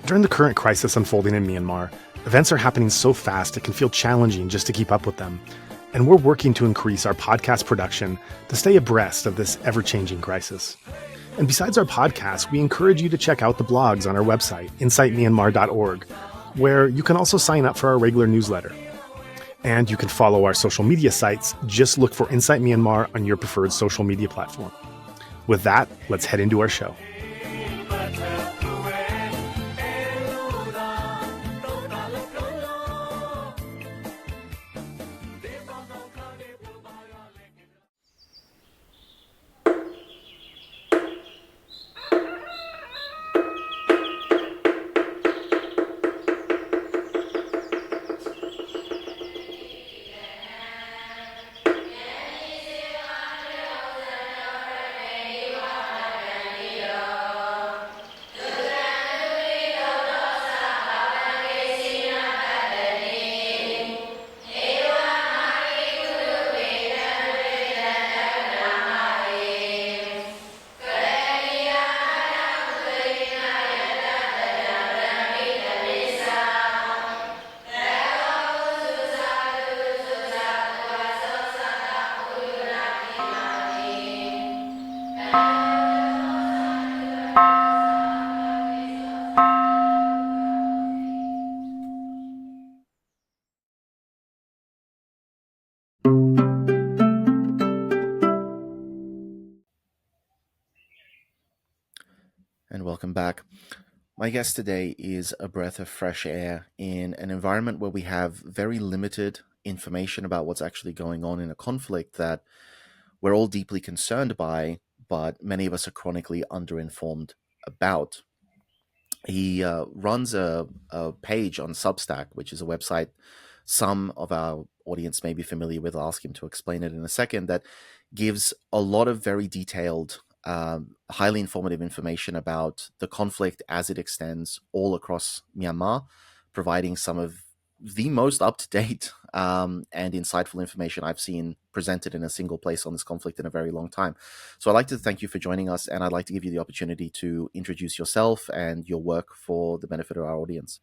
During the current crisis unfolding in Myanmar, events are happening so fast it can feel challenging just to keep up with them. And we're working to increase our podcast production to stay abreast of this ever-changing crisis. And besides our podcast, we encourage you to check out the blogs on our website, insightmyanmar.org, where you can also sign up for our regular newsletter. And you can follow our social media sites. Just look for Insight Myanmar on your preferred social media platform. With that, let's head into our show. And welcome back. My guest today is a breath of fresh air in an environment where we have very limited information about what's actually going on in a conflict that we're all deeply concerned by, but many of us are chronically underinformed about. He runs a page on Substack, which is a website some of our audience may be familiar with. I'll ask him to explain it in a second. That gives a lot of very detailed, highly informative information about the conflict as it extends all across Myanmar, providing some of the most up-to-date and insightful information I've seen presented in a single place on this conflict in a very long time. So I'd like to thank you for joining us, and I'd like to give you the opportunity to introduce yourself and your work for the benefit of our audience.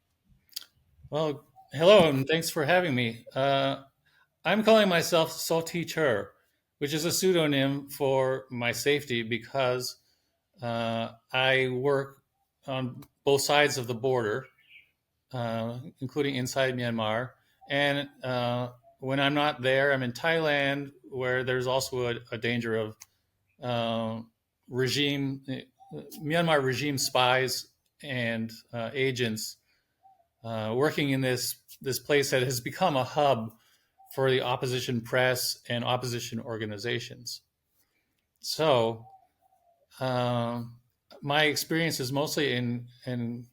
Well, hello, and thanks for having me. I'm calling myself Htee Char, which is a pseudonym for my safety because I work on both sides of the border, including inside Myanmar. And when I'm not there, I'm in Thailand, where there's also a danger of Myanmar regime spies and agents working in this place that has become a hub for the opposition press and opposition organizations. So my experience is mostly in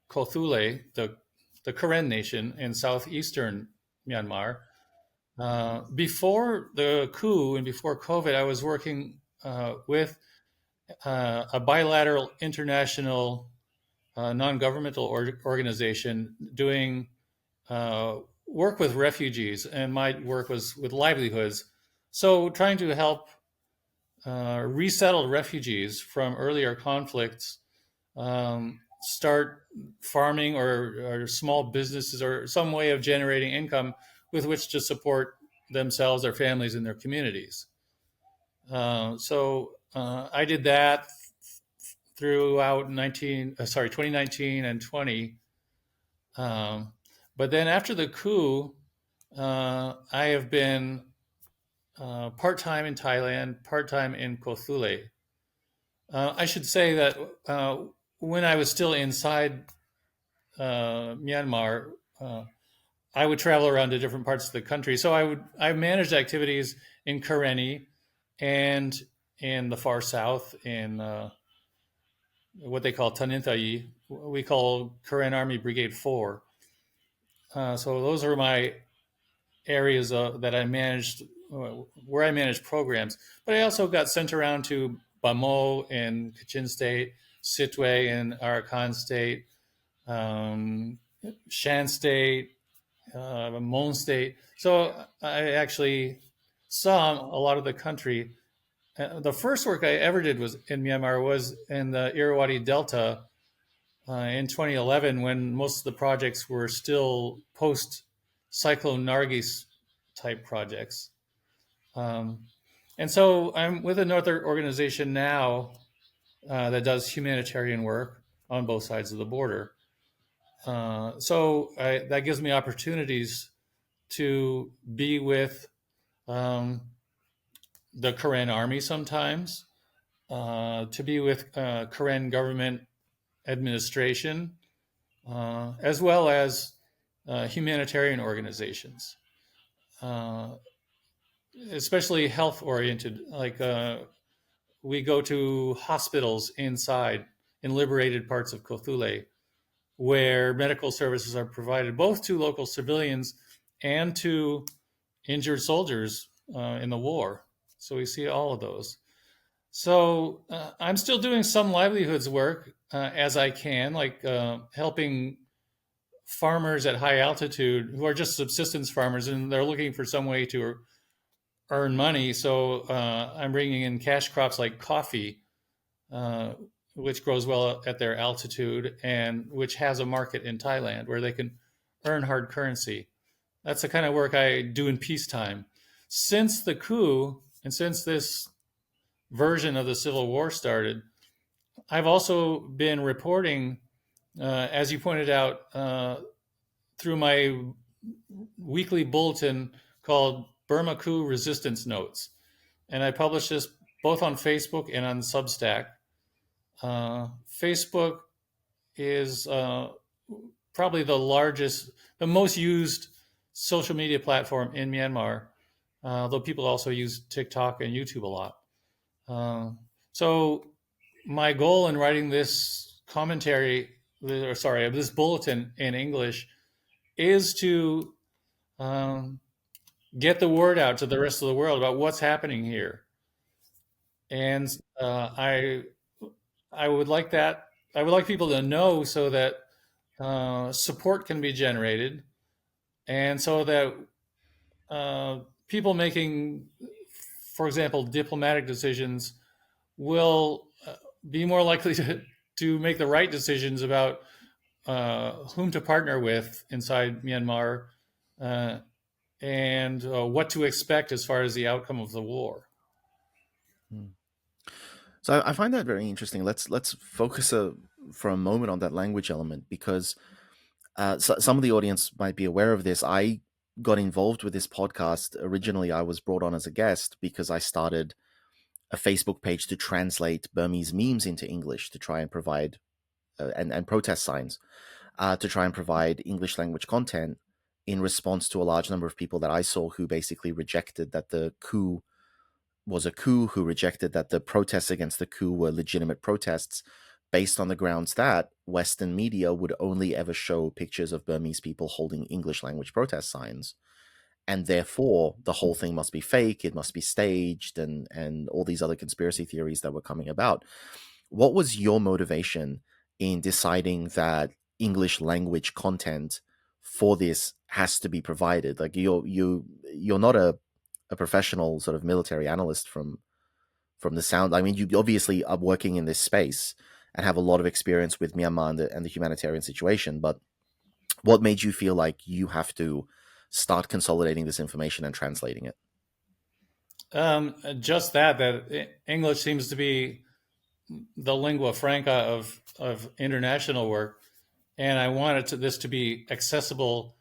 Kothule, the Karen Nation in southeastern Myanmar. Before the coup and before COVID, I was working with a bilateral international non-governmental organization doing work with refugees, and my work was with livelihoods. So trying to help resettled refugees from earlier conflicts start farming or small businesses or some way of generating income with which to support themselves, their families, and their communities. So I did that throughout 2019 and 20. But then after the coup, I have been part-time in Thailand, part-time in Kothule. I should say that when I was still inside Myanmar, I would travel around to different parts of the country. So I managed activities in Karenni and in the far south in what they call Taninthayi. We call Karen Army Brigade 4. So those are my areas that I managed, where I managed programs. But I also got sent around to Bamo in Kachin State, Sitwe in Arakan State, Shan State, Mon State. So I actually saw a lot of the country. The first work I ever did was in Myanmar was in the Irrawaddy Delta, in 2011 when most of the projects were still post Cyclone Nargis type projects. And so I'm with another organization now that does humanitarian work on both sides of the border. That gives me opportunities to be with the Karen army sometimes, to be with Karen government administration, as well as humanitarian organizations, especially health oriented. Like we go to hospitals inside in liberated parts of Kothule, where medical services are provided both to local civilians and to injured soldiers in the war. So we see all of those. So I'm still doing some livelihoods work as I can, like helping farmers at high altitude who are just subsistence farmers and they're looking for some way to earn money. So I'm bringing in cash crops like coffee, which grows well at their altitude and which has a market in Thailand where they can earn hard currency. That's the kind of work I do in peacetime. Since the coup and since this version of the Civil War started, I've also been reporting, as you pointed out, through my weekly bulletin called Burma Coup Resistance Notes. And I publish this both on Facebook and on Substack. Facebook is probably the most used social media platform in Myanmar, though people also use TikTok and YouTube a lot. So my goal in writing this this bulletin in English is to get the word out to the rest of the world about what's happening here. And I would like that. I would like people to know so that support can be generated, and so that people making, for example, diplomatic decisions will be more likely to make the right decisions about whom to partner with inside Myanmar and what to expect as far as the outcome of the war. So I find that very interesting. Let's focus for a moment on that language element, because some of the audience might be aware of this. I got involved with this podcast. Originally, I was brought on as a guest because I started a Facebook page to translate Burmese memes into English to try and provide and protest signs to try and provide English language content in response to a large number of people that I saw who basically rejected that the coup was a coup, who rejected that the protests against the coup were legitimate protests, based on the grounds that Western media would only ever show pictures of Burmese people holding English language protest signs. And therefore, the whole thing must be fake, it must be staged, and all these other conspiracy theories that were coming about. What was your motivation in deciding that English language content for this has to be provided? Like you're not a professional sort of military analyst from the sound. I mean, you obviously are working in this space and have a lot of experience with Myanmar and the humanitarian situation. But what made you feel like you have to start consolidating this information and translating it? Just that English seems to be the lingua franca of international work, and I wanted this to be accessible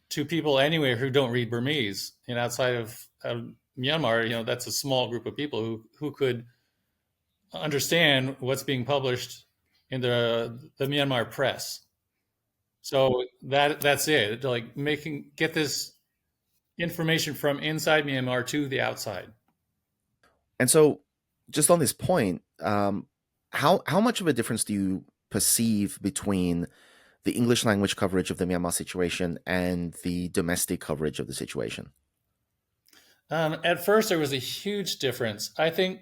to people anywhere who don't read Burmese. And outside of Myanmar, that's a small group of people who could understand what's being published in the Myanmar press. So that's it. Like get this information from inside Myanmar to the outside. And so, just on this point, how much of a difference do you perceive between the English language coverage of the Myanmar situation and the domestic coverage of the situation? At first, there was a huge difference. I think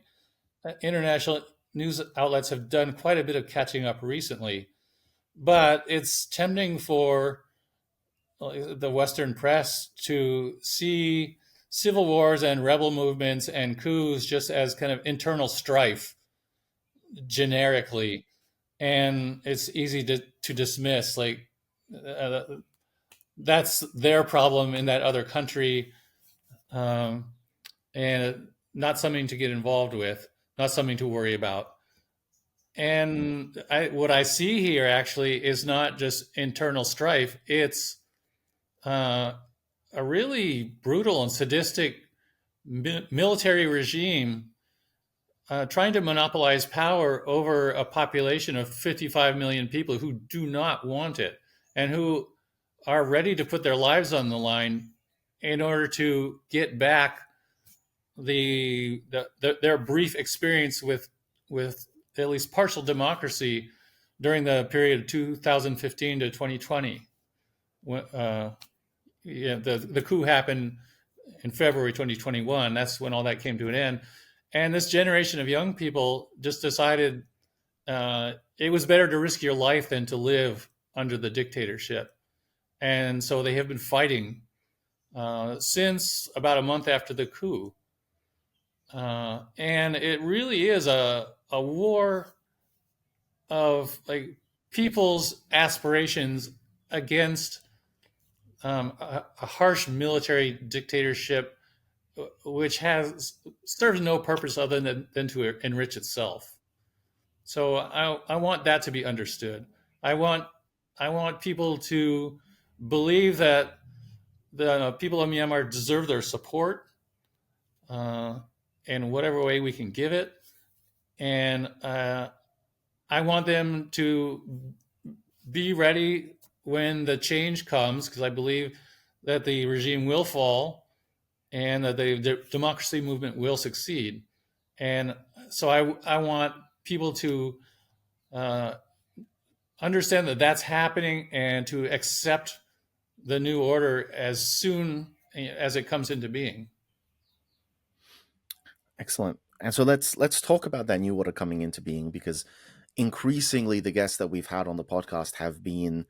international news outlets have done quite a bit of catching up recently, but it's tempting for the Western press to see civil wars and rebel movements and coups just as kind of internal strife generically, and it's easy to dismiss. Like uh, that's their problem in that other country, um, and not something to get involved with, not something to worry about. And what I see here actually is not just internal strife; it's uh, a really brutal and sadistic military regime trying to monopolize power over a population of 55 million people who do not want it and who are ready to put their lives on the line in order to get back their brief experience with at least partial democracy during the period of 2015 to 2020. Yeah, the coup happened in February 2021. That's when all that came to an end. And this generation of young people just decided it was better to risk your life than to live under the dictatorship. And so they have been fighting since about a month after the coup. And it really is a war of like people's aspirations against a harsh military dictatorship which has serves no purpose other than to enrich itself. So I want that to be understood. I want I want people to believe that the people of Myanmar deserve their support uh, in whatever way we can give it, and I want them to be ready when the change comes because I believe that the regime will fall and that the democracy movement will succeed. And so I want people to uh, understand that that's happening and to accept the new order as soon as it comes into being. Excellent. And so let's talk about that new order coming into being, because increasingly the guests that we've had on the podcast have been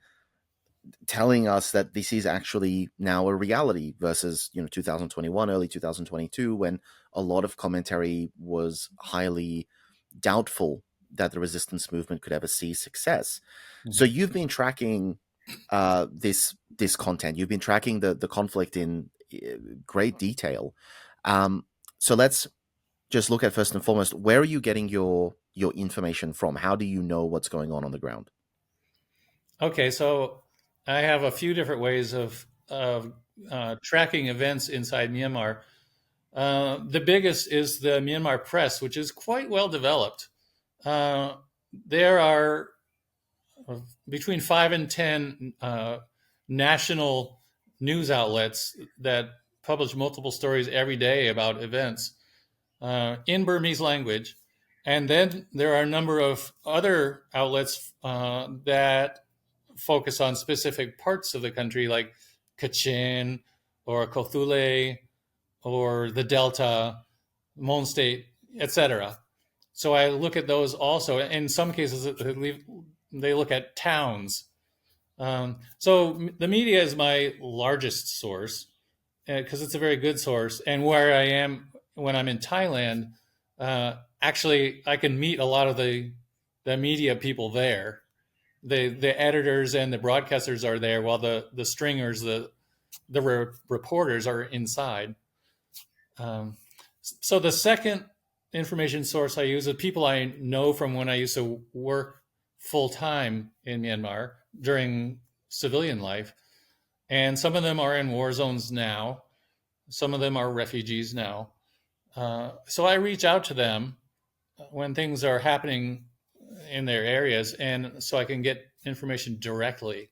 telling us that this is actually now a reality versus 2021, early 2022, when a lot of commentary was highly doubtful that the resistance movement could ever see success. So you've been tracking this content. You've been tracking the conflict in great detail. So let's just look at, first and foremost, where are you getting your information from? How do you know what's going on the ground? Okay, so I have a few different ways of tracking events inside Myanmar. The biggest is the Myanmar press, which is quite well developed. Uh, there are between 5 and 10 national news outlets that publish multiple stories every day about events in Burmese language. And then there are a number of other outlets that focus on specific parts of the country, like Kachin or Kothule or the Delta, Mon State, etc. So I look at those also. In some cases, they look at towns. So the media is my largest source because it's a very good source. And where I am when I'm in Thailand, actually, I can meet a lot of the media people there. The editors and the broadcasters are there, while the stringers, the reporters are inside. So the second information source I use is people I know from when I used to work full time in Myanmar during civilian life. And some of them are in war zones now. Some of them are refugees now. So I reach out to them when things are happening in their areas, and so I can get information directly.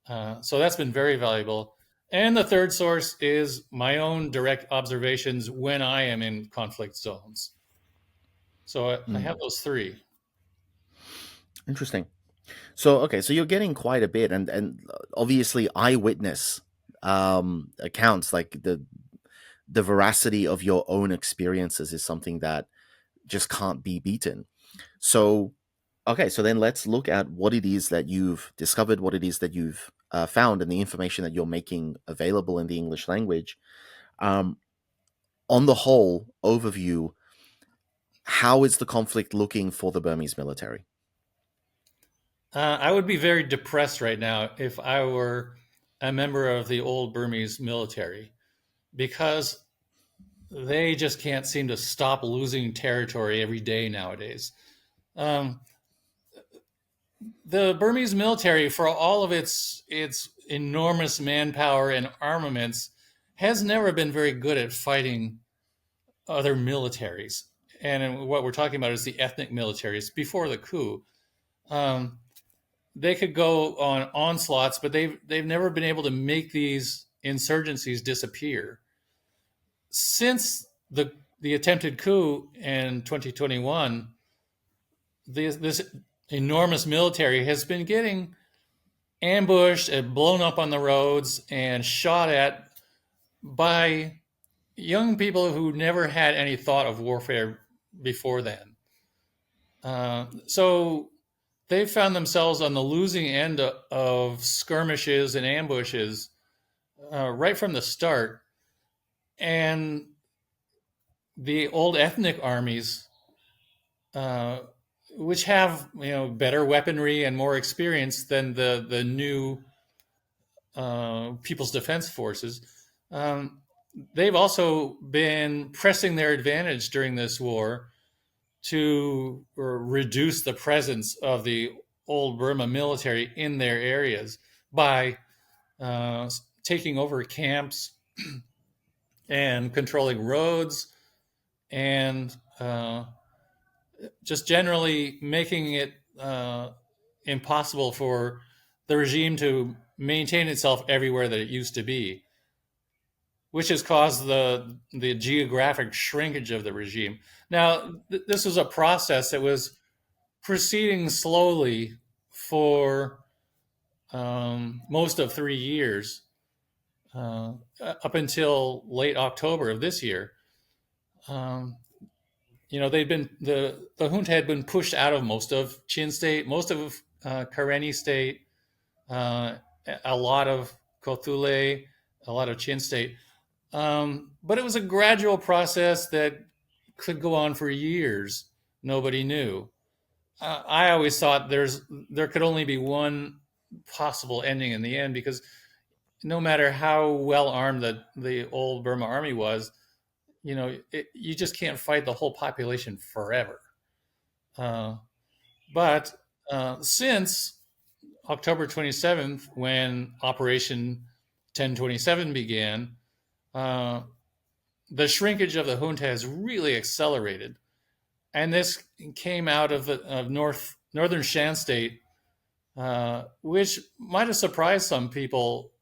So that's been very valuable. And the third source is my own direct observations when I am in conflict zones. So I have those three. Interesting. So okay, so you're getting quite a bit, and obviously eyewitness accounts, like the veracity of your own experiences is something that just can't be beaten. So okay, so then let's look at what it is that you've discovered, what it is that you've found, and the information that you're making available in the English language. Um, on the whole overview, how is the conflict looking for the Burmese military? I would be very depressed right now if I were a member of the old Burmese military, because they just can't seem to stop losing territory every day nowadays. Um, the Burmese military, for all of its enormous manpower and armaments, has never been very good at fighting other militaries. And what we're talking about is the ethnic militaries before the coup. Um, they could go on onslaughts, but they've never been able to make these insurgencies disappear. Since the attempted coup in 2021, this enormous military has been getting ambushed and blown up on the roads and shot at by young people who never had any thought of warfare before then. So they found themselves on the losing end of skirmishes and ambushes right from the start. And the old ethnic armies, uh, which have better weaponry and more experience than the new People's Defense Forces, um, they've also been pressing their advantage during this war to reduce the presence of the old Burma military in their areas by taking over camps and controlling roads and just generally making it impossible for the regime to maintain itself everywhere that it used to be, which has caused the geographic shrinkage of the regime. Now, this was a process that was proceeding slowly for most of 3 years, up until late October of this year. They'd been the junta had been pushed out of most of Chin State, most of Karenni State, a lot of Kothule, a lot of Chin State. But it was a gradual process that could go on for years. Nobody knew. I always thought there could only be one possible ending in the end, because no matter how well armed the old Burma army was, you just can't fight the whole population forever. Uh, but since October 27th, when Operation 1027 began, the shrinkage of the junta has really accelerated. And this came out of northern Shan State, which might have surprised some people,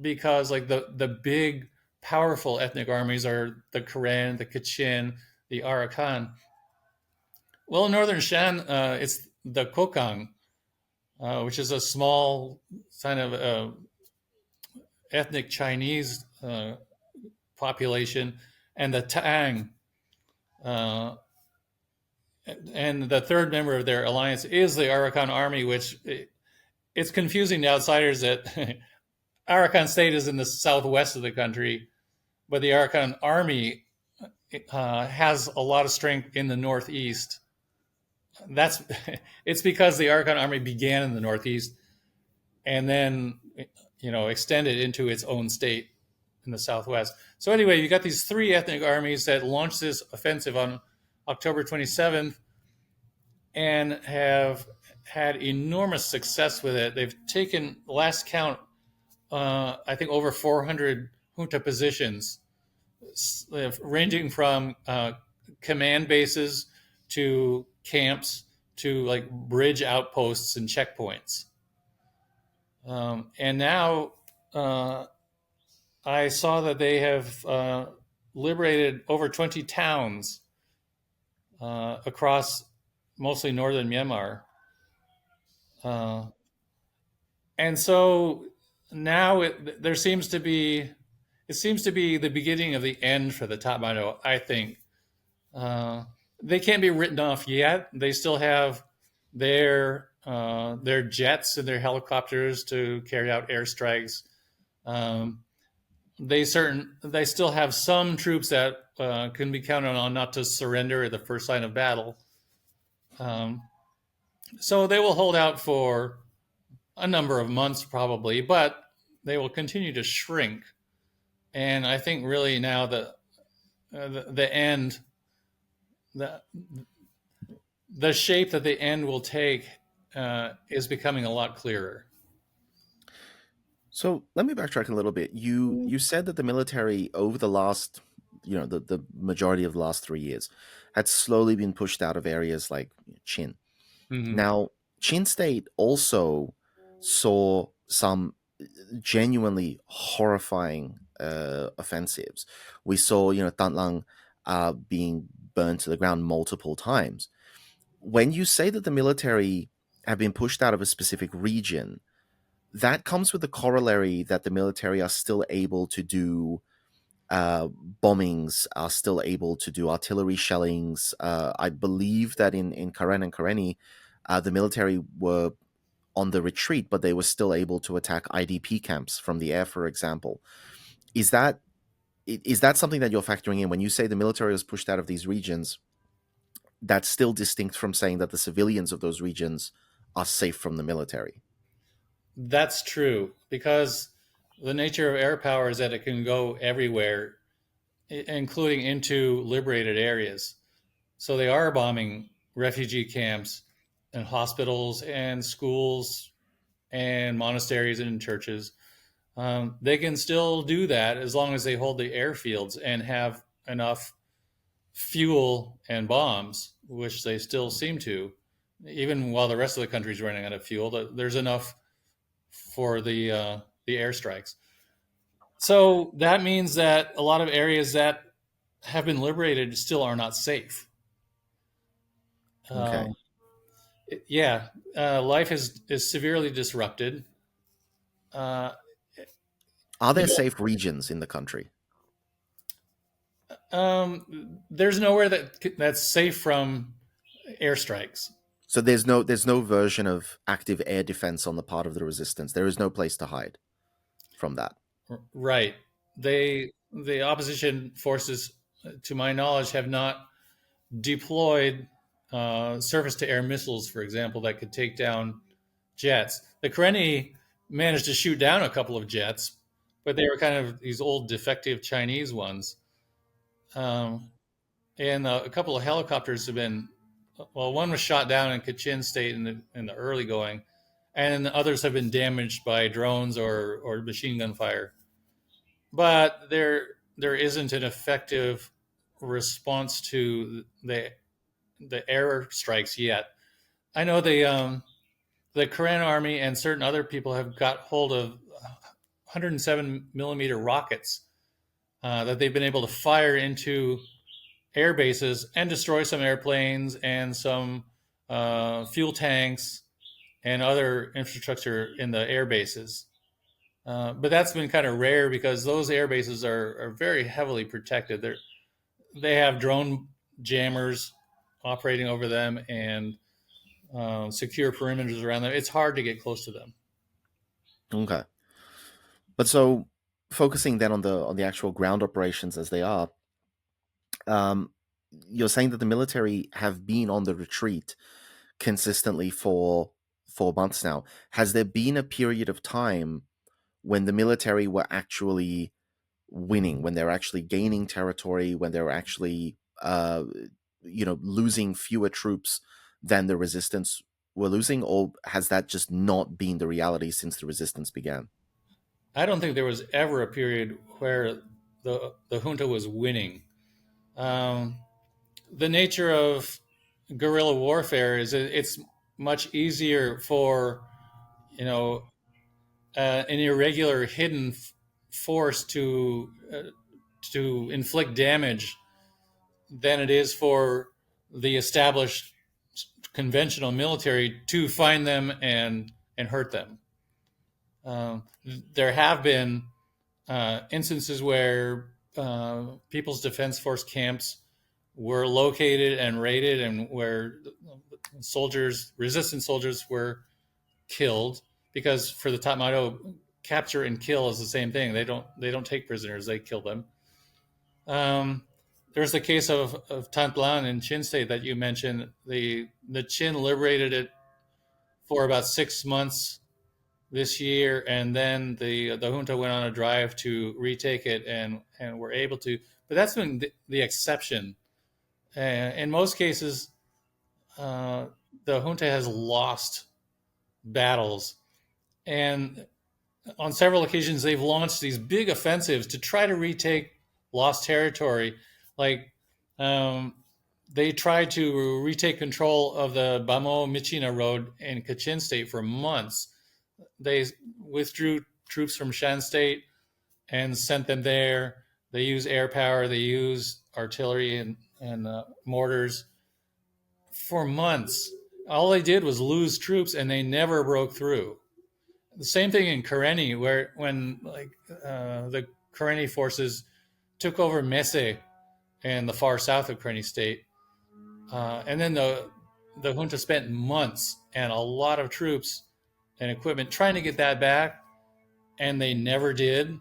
because like the big powerful ethnic armies are the Karen, the Kachin, the Arakan. Well, in northern Shan, it's the Kokang, which is a small kind of ethnic Chinese population, and the Tang. And the third member of their alliance is the Arakan army, which it's confusing to outsiders that Arakan State is in the southwest of the country, but the Arakan army has a lot of strength in the northeast. It's because the Arakan army began in the northeast and then extended into its own state in the southwest. So anyway, you got these three ethnic armies that launched this offensive on October 27th and have had enormous success with it. They've taken, last count, I think over 400 junta positions, ranging from command bases to camps to like bridge outposts and checkpoints. And now I saw that they have liberated over 20 towns across mostly northern Myanmar. And so now it seems to be the beginning of the end for the Tatmadaw, I think. They can't be written off yet. They still have their jets and their helicopters to carry out airstrikes. They still have some troops that can be counted on not to surrender at the first sign of battle. So they will hold out for a number of months probably, but they will continue to shrink. And I think really now the end, the the shape that the end will take is becoming a lot clearer. So let me backtrack a little bit. You said that the military over the last, the majority of the last 3 years had slowly been pushed out of areas like Chin. Mm-hmm. Now, Chin State also saw some genuinely horrifying offensives. We saw, Tan Lang being burned to the ground multiple times. When you say that the military have been pushed out of a specific region, that comes with the corollary that the military are still able to do bombings, are still able to do artillery shellings. I believe that in Karen and Karenni, the military were on the retreat, but they were still able to attack IDP camps from the air, for example. Is that something that you're factoring in when you say the military was pushed out of these regions? That's still distinct from saying that the civilians of those regions are safe from the military. That's true because the nature of air power is that it can go everywhere, including into liberated areas. So they are bombing refugee camps and hospitals and schools and monasteries and churches. They can still do that as long as they hold the airfields and have enough fuel and bombs, which they still seem to. Even while the rest of the country is running out of fuel, there's enough for the airstrikes. So that means that a lot of areas that have been liberated still are not safe. Okay. Um, yeah, life is severely disrupted. Uh, Are you there safe regions in the country? there's nowhere that's safe from airstrikes. So there's no version of active air defense on the part of the resistance. There is no place to hide from that. Right. The opposition forces, to my knowledge, have not deployed surface to air missiles, for example, that could take down jets. The Karenni managed to shoot down a couple of jets, but they were kind of these old defective Chinese ones. Um, and a couple of helicopters have been, well, one was shot down in Kachin State in the early going, and others have been damaged by drones or machine gun fire. But there isn't an effective response to the air strikes yet. I know the Korean army and certain other people have got hold of 107 millimeter rockets that they've been able to fire into air bases and destroy some airplanes and some fuel tanks and other infrastructure in the air bases. But that's been kind of rare because those air bases are very heavily protected. They have drone jammers operating over them and secure perimeters around them. It's hard to get close to them. Okay. But so focusing then on the actual ground operations as they are, um, you're saying that the military have been on the retreat consistently for 4 months now. Has there been a period of time when the military were actually winning, when they're actually gaining territory, when they're actually losing fewer troops than the resistance were losing, or has that just not been the reality since the resistance began? I don't think there was ever a period where the junta was winning. Um, the nature of guerrilla warfare is it's much easier for you know an irregular hidden force to inflict damage than it is for the established conventional military to find them and hurt them. Um, there have been instances where People's Defense Force camps were located and raided, and where resistance soldiers were killed, because for the Tatmadaw, capture and kill is the same thing. They don't take prisoners; they kill them. Um, there's the case of Tan Plan in Chin State that you mentioned. The Chin liberated it for about 6 months this year, and then the junta went on a drive to retake it, and were able to. But that's been the exception. In most cases, uh, the junta has lost battles, and on several occasions they've launched these big offensives to try to retake lost territory. Like um, they tried to retake control of the Bamar-majority road in Kachin State for months. They withdrew troops from Shan State and sent them there. They use air power, they use artillery and mortars for months. All they did was lose troops, and they never broke through. The same thing in Karenni, where when the Karenni forces took over Mese and the far south of Karenni State, and then the junta spent months and a lot of troops and equipment trying to get that back, and they never did.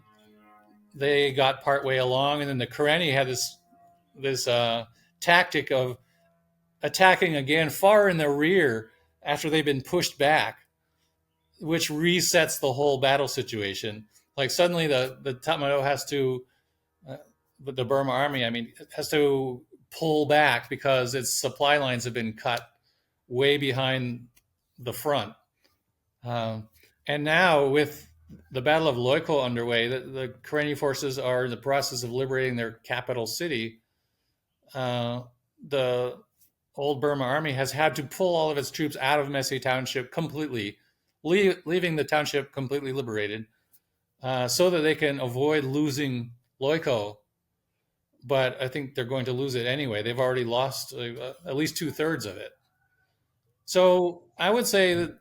They got partway along, and then the Karenni had this tactic of attacking again far in the rear after they've been pushed back, which resets the whole battle situation. Like suddenly the Tatmadaw has to, the Burma army, I mean, has to pull back because its supply lines have been cut way behind the front. And now with the Battle of Loiko underway, the Karenni forces are in the process of liberating their capital city. The old Burma army has had to pull all of its troops out of Mese Township completely, leaving the township completely liberated, so that they can avoid losing Loiko. But I think they're going to lose it anyway. They've already lost at least 2/3 of it. So I would say that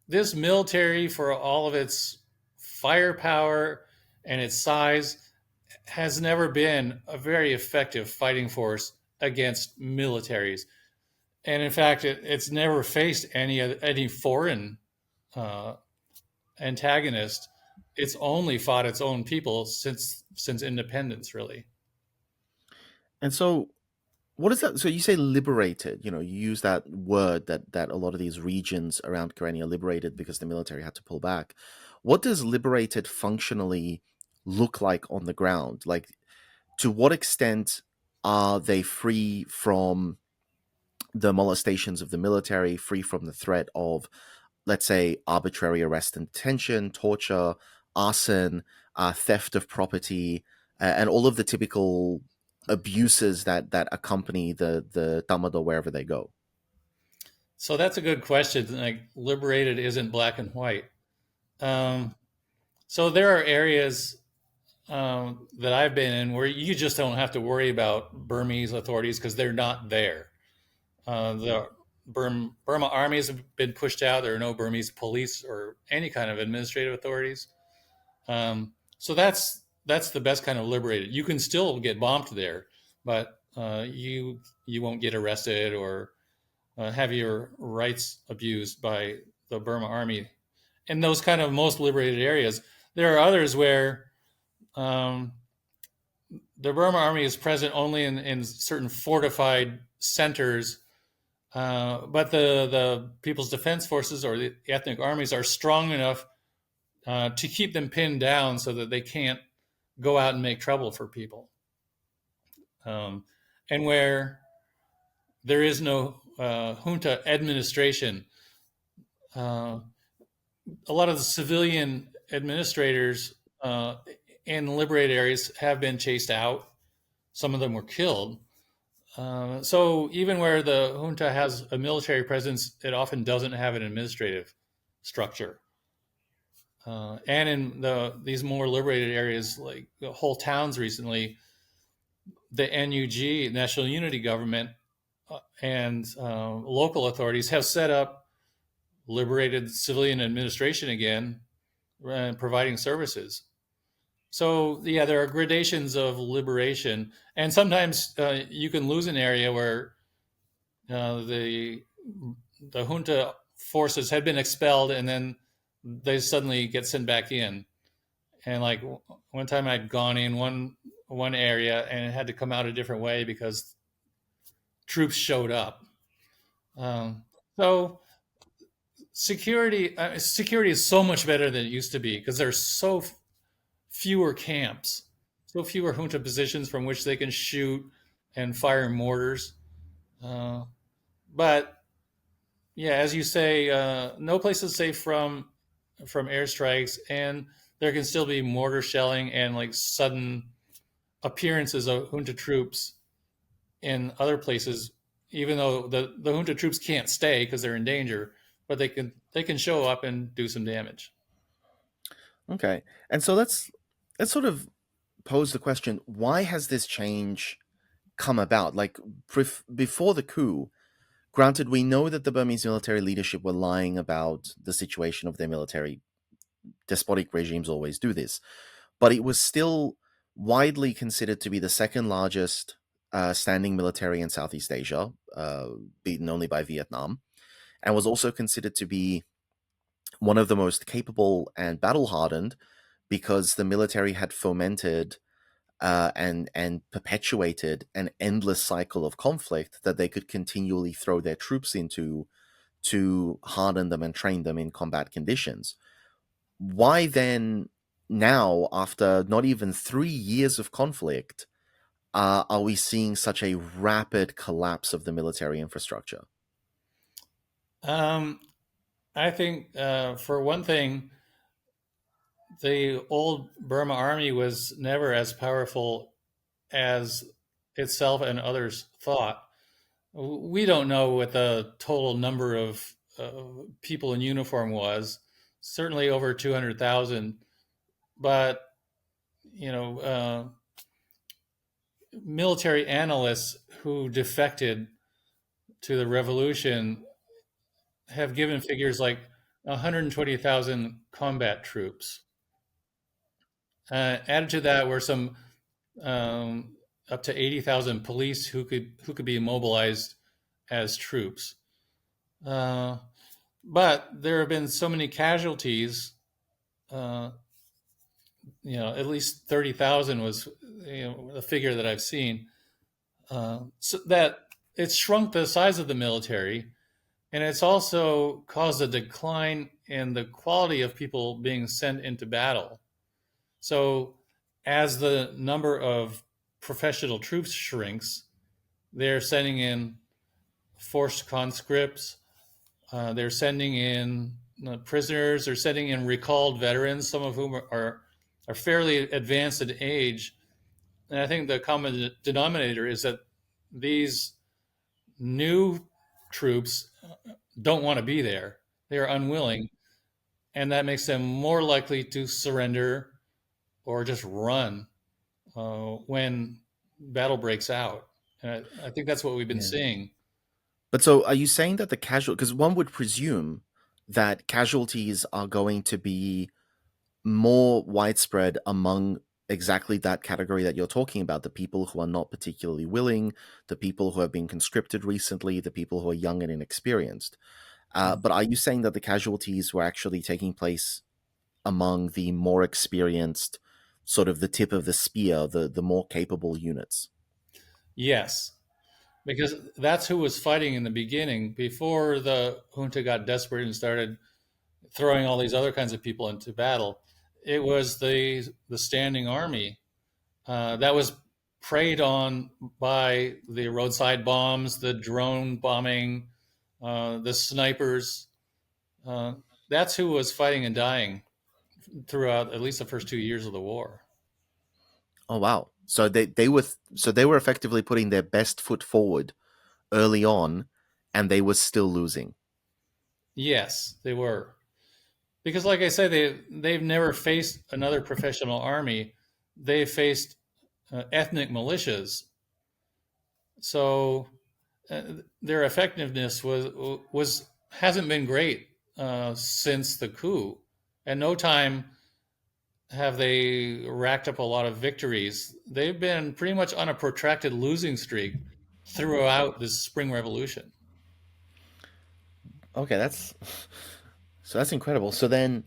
this military, for all of its firepower and its size, has never been a very effective fighting force against militaries. And in fact, it's never faced any foreign uh, antagonist. It's only fought its own people since independence, really. And so, what is that? So you say liberated. You use that word that a lot of these regions around Karenni are liberated because the military had to pull back. What does liberated functionally look like on the ground? Like, to what extent are they free from the molestations of the military, free from the threat of, let's say, arbitrary arrest and detention, torture, arson, theft of property, and all of the typical abuses that accompany the Tamado wherever they go? So that's a good question. Like liberated isn't black and white. Um, so there are areas that I've been in where you just don't have to worry about Burmese authorities because they're not there. The Burma armies have been pushed out. There are no Burmese police or any kind of administrative authorities. So that's the best kind of liberated. You can still get bombed there, but you won't get arrested or have your rights abused by the Burma army. In those kind of most liberated areas, there are others where um, the Burma army is present only in certain fortified centers, but the People's Defense Forces or the ethnic armies are strong enough to keep them pinned down so that they can't go out and make trouble for people. And where there is no junta administration, a lot of the civilian administrators in liberated areas have been chased out. Some of them were killed. So even where the junta has a military presence, it often doesn't have an administrative structure. And in these more liberated areas, like the whole towns recently, the NUG, National Unity Government, and local authorities have set up liberated civilian administration again, providing services. So yeah, there are gradations of liberation, and sometimes you can lose an area where the junta forces had been expelled, and then they suddenly get sent back in. And like one time, I'd gone in one area and it had to come out a different way because troops showed up. Um, so security security is so much better than it used to be because there's so fewer camps, so fewer junta positions from which they can shoot and fire mortars. Uh, but yeah, as you say, no place is safe from airstrikes, and there can still be mortar shelling and like sudden appearances of junta troops in other places, even though the junta troops can't stay because they're in danger, but they can show up and do some damage. Okay, and so let's sort of pose the question: why has this change come about? Like before the coup, granted, we know that the Burmese military leadership were lying about the situation of their military. Despotic regimes always do this, but it was still widely considered to be the second largest standing military in Southeast Asia, beaten only by Vietnam, and was also considered to be one of the most capable and battle hardened because the military had fomented and perpetuated an endless cycle of conflict that they could continually throw their troops into to harden them and train them in combat conditions. Why then, now, after not even 3 years of conflict, are we seeing such a rapid collapse of the military infrastructure? Um, I think, for one thing, the old Burma army was never as powerful as itself and others thought. We don't know what the total number of people in uniform was. Certainly over 200,000, but you know, military analysts who defected to the revolution have given figures like 120,000 combat troops. Added to that were some up to 80,000 police who could be mobilized as troops. Uh, but there have been so many casualties. Uh, at least 30,000 was the figure that I've seen. So that it's shrunk the size of the military, and it's also caused a decline in the quality of people being sent into battle. So, as the number of professional troops shrinks, they're sending in forced conscripts, they're sending in prisoners, they're sending in recalled veterans, some of whom are fairly advanced in age. And I think the common denominator is that these new troops don't want to be there. They are unwilling, and that makes them more likely to surrender or just run when battle breaks out. And I think that's what we've been Yeah. seeing. But so are you saying that the casual, because one would presume that casualties are going to be more widespread among exactly that category that you're talking about, the people who are not particularly willing, the people who have been conscripted recently, the people who are young and inexperienced. But are you saying that the casualties were actually taking place among the more experienced, sort of the tip of the spear, the more capable units? Yes, because that's who was fighting in the beginning before the junta got desperate and started throwing all these other kinds of people into battle. It was the standing army that was preyed on by the roadside bombs, the drone bombing, the snipers. Uh, that's who was fighting and dying throughout at least the first 2 years of the war. Oh wow! So they were effectively putting their best foot forward early on, and they were still losing. Yes, they were. Because, like I said, they've never faced another professional army. They faced ethnic militias. So their effectiveness was hasn't been great since the coup. At no time have they racked up a lot of victories. They've been pretty much on a protracted losing streak throughout this spring revolution. Okay, that's incredible. So then,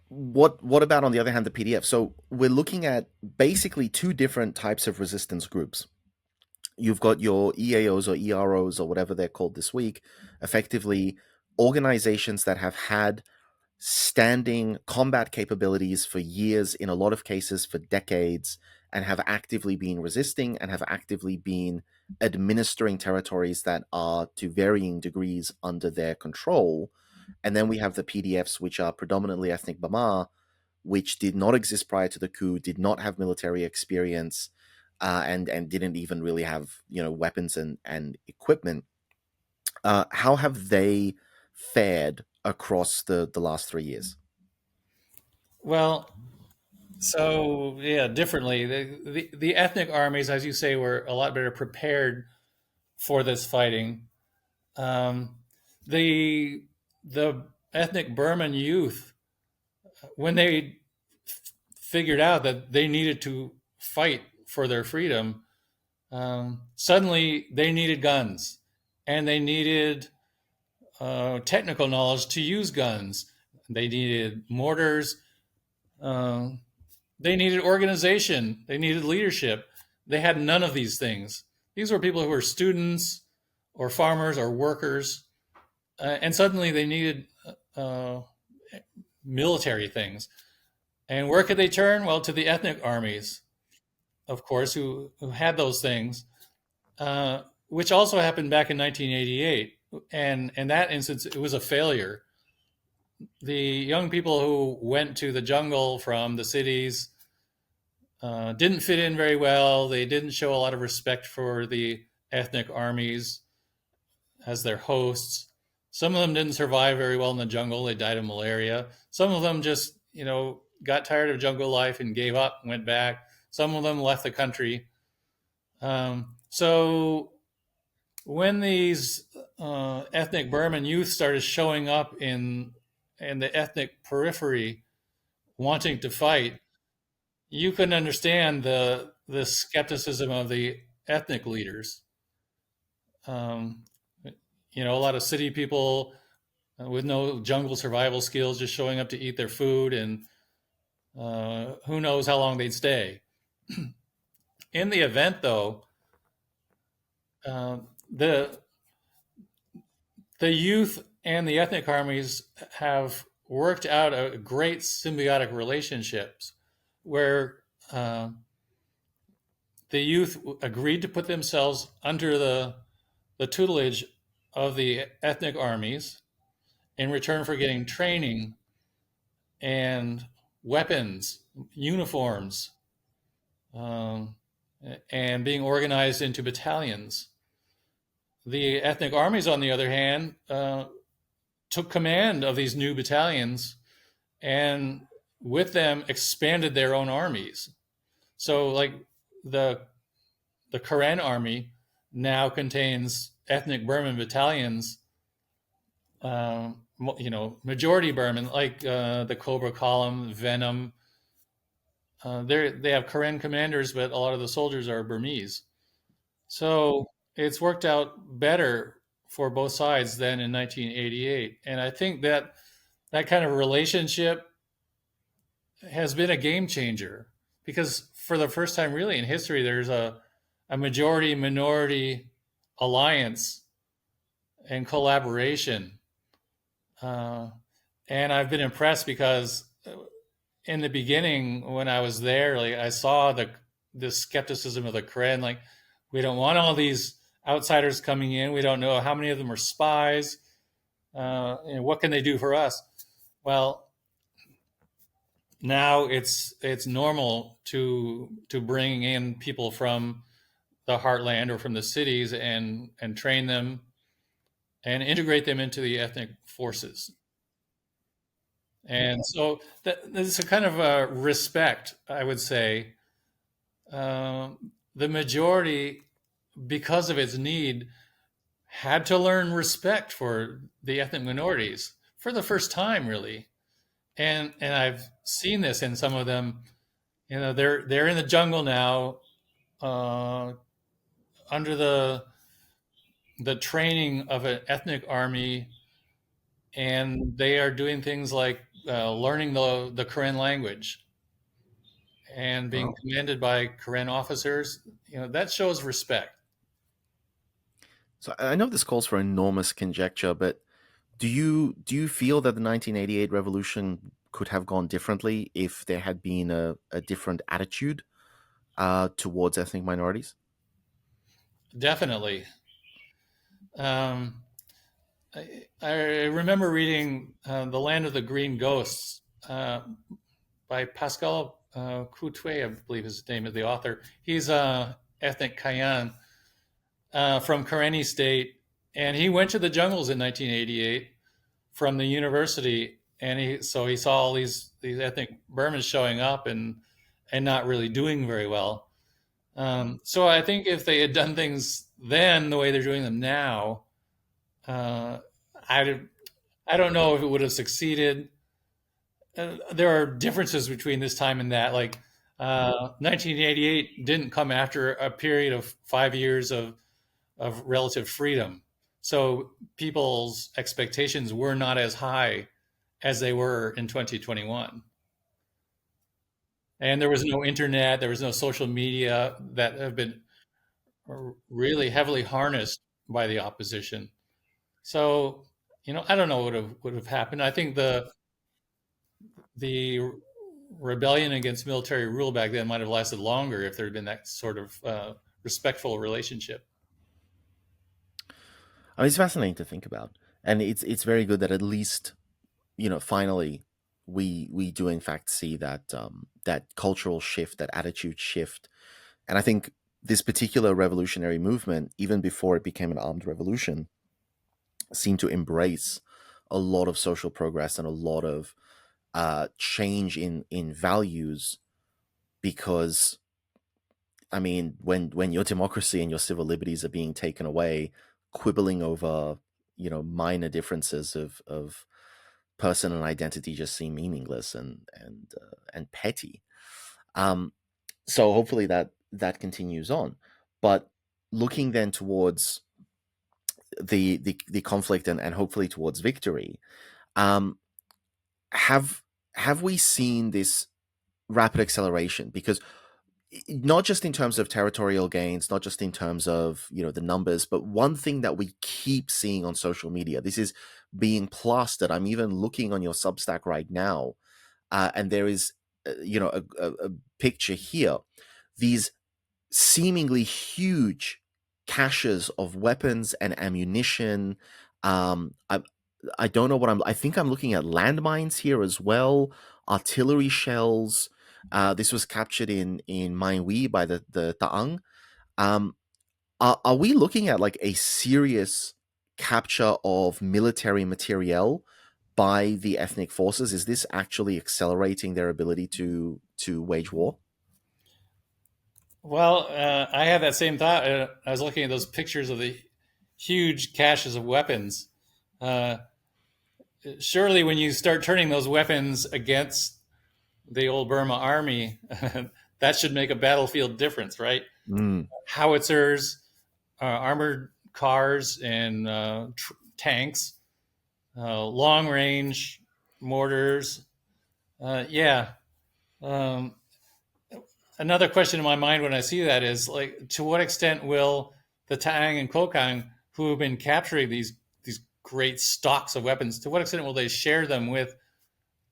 what about on the other hand the PDF? So we're looking at basically two different types of resistance groups. You've got your EAOs or EROs or whatever they're called this week, effectively organizations that have had standing combat capabilities for years, in a lot of cases for decades, and have actively been resisting and have actively been administering territories that are to varying degrees under their control. And then we have the PDFs, which are predominantly ethnic Bamar, which did not exist prior to the coup, did not have military experience, and didn't even really have weapons and equipment. How have they fared across the last 3 years? Well, so yeah, differently. The ethnic armies, as you say, were a lot better prepared for this fighting. Um, the the ethnic Burman youth, when they figured out that they needed to fight for their freedom, suddenly they needed guns, and they needed technical knowledge to use guns. They needed mortars. Uh, they needed organization. They needed leadership. They had none of these things. These were people who were students or farmers or workers, and suddenly they needed uh, military things. And where could they turn? Well, to the ethnic armies, of course, who had those things, which also happened back in 1988. And in that instance, it was a failure. The young people who went to the jungle from the cities didn't fit in very well. They didn't show a lot of respect for the ethnic armies as their hosts. Some of them didn't survive very well in the jungle. They died of malaria. Some of them just, got tired of jungle life and gave up, went back. Some of them left the country. So when these ethnic Burman youth started showing up in the ethnic periphery, wanting to fight, you couldn't understand the skepticism of the ethnic leaders. Um, a lot of city people with no jungle survival skills, just showing up to eat their food, and who knows how long they'd stay. In the event, though, uh, the the youth and the ethnic armies have worked out a great symbiotic relationships where the youth agreed to put themselves under the tutelage of the ethnic armies in return for getting training and weapons, uniforms, um, and being organized into battalions. The ethnic armies, on the other hand, took command of these new battalions and with them expanded their own armies. So, like the Karen army now contains ethnic Burman battalions, majority Burman, like the Cobra Column, Venom. They have Karen commanders, but a lot of the soldiers are Burmese. So it's worked out better for both sides than in 1988. And I think that kind of relationship has been a game changer because for the first time really in history, there's a majority minority alliance and collaboration. And I've been impressed because in the beginning, when I was there, like I saw the skepticism of the Karen, like we don't want all these outsiders coming in. We don't know how many of them are spies. And what can they do for us? Well, now it's normal to bring in people from the heartland or from the cities and train them and integrate them into the ethnic forces. And so there's a kind of a respect, I would say. The majority, because of its need, had to learn respect for the ethnic minorities for the first time, really. And I've seen this in some of them. They're in the jungle now, under the training of an ethnic army, and they are doing things like learning the Karen language and being commanded by Karen officers. That shows respect. So I know this calls for enormous conjecture, but Do you feel that the 1988 revolution could have gone differently if there had been a different attitude towards ethnic minorities? Definitely. Um, I remember reading The Land of the Green Ghosts by Pascal Couturier, I believe his name is the author. He's a ethnic Kayan from Karenni State, and he went to the jungles in 1988 from the university, and he saw all these ethnic Burmans showing up and not really doing very well. So I think if they had done things then the way they're doing them now, uh, I I don't know if it would have succeeded. There are differences between this time and that. Like 1988 didn't come after a period of 5 years of relative freedom. So people's expectations were not as high as they were in 2021. And there was no internet, there was no social media that have been really heavily harnessed by the opposition. So, I don't know what would have happened. I think the rebellion against military rule back then might have lasted longer if there had been that sort of respectful relationship. I mean, it's fascinating to think about, and it's very good that at least finally we do in fact see that that cultural shift, that attitude shift. And I think this particular revolutionary movement, even before it became an armed revolution, seemed to embrace a lot of social progress and a lot of change in values. Because I mean, when your democracy and your civil liberties are being taken away, quibbling over minor differences of person and identity just seem meaningless and petty. Um, so hopefully that continues on. But looking then towards the conflict and hopefully towards victory, um, have have we seen this rapid acceleration? Because not just in terms of territorial gains, not just in terms of the numbers, but one thing that we keep seeing on social media, this is being plastered. I'm even looking on your Substack right now, and there is a picture here. These seemingly huge caches of weapons and ammunition. I don't know what I think I'm looking at landmines here as well, artillery shells. This was captured in Mainwi by the Taang. Um, are we looking at like a serious capture of military materiel by the ethnic forces? Is this actually accelerating their ability to wage war? Well, I had that same thought. I was looking at those pictures of the huge caches of weapons. Uh, Surely, when you start turning those weapons against the old Burma army, that should make a battlefield difference, right? Mm, Howitzers, armored cars, and tanks, long range mortars. Yeah. Um, Another question in my mind when I see that is like, to what extent will the Tang and Kokang, who have been capturing these great stocks of weapons, to what extent will they share them with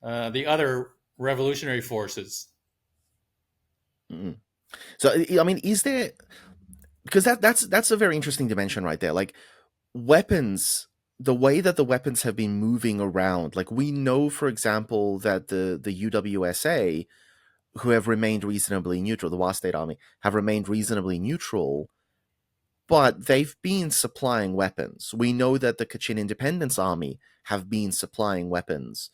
the other revolutionary forces? mm. So I mean, is there, because that's a very interesting dimension right there. Like weapons, the way that the weapons have been moving around. Like we know, for example, that the UWSA, who have remained reasonably neutral, the Wa State Army have remained reasonably neutral, but they've been supplying weapons. We know that the Kachin Independence Army have been supplying weapons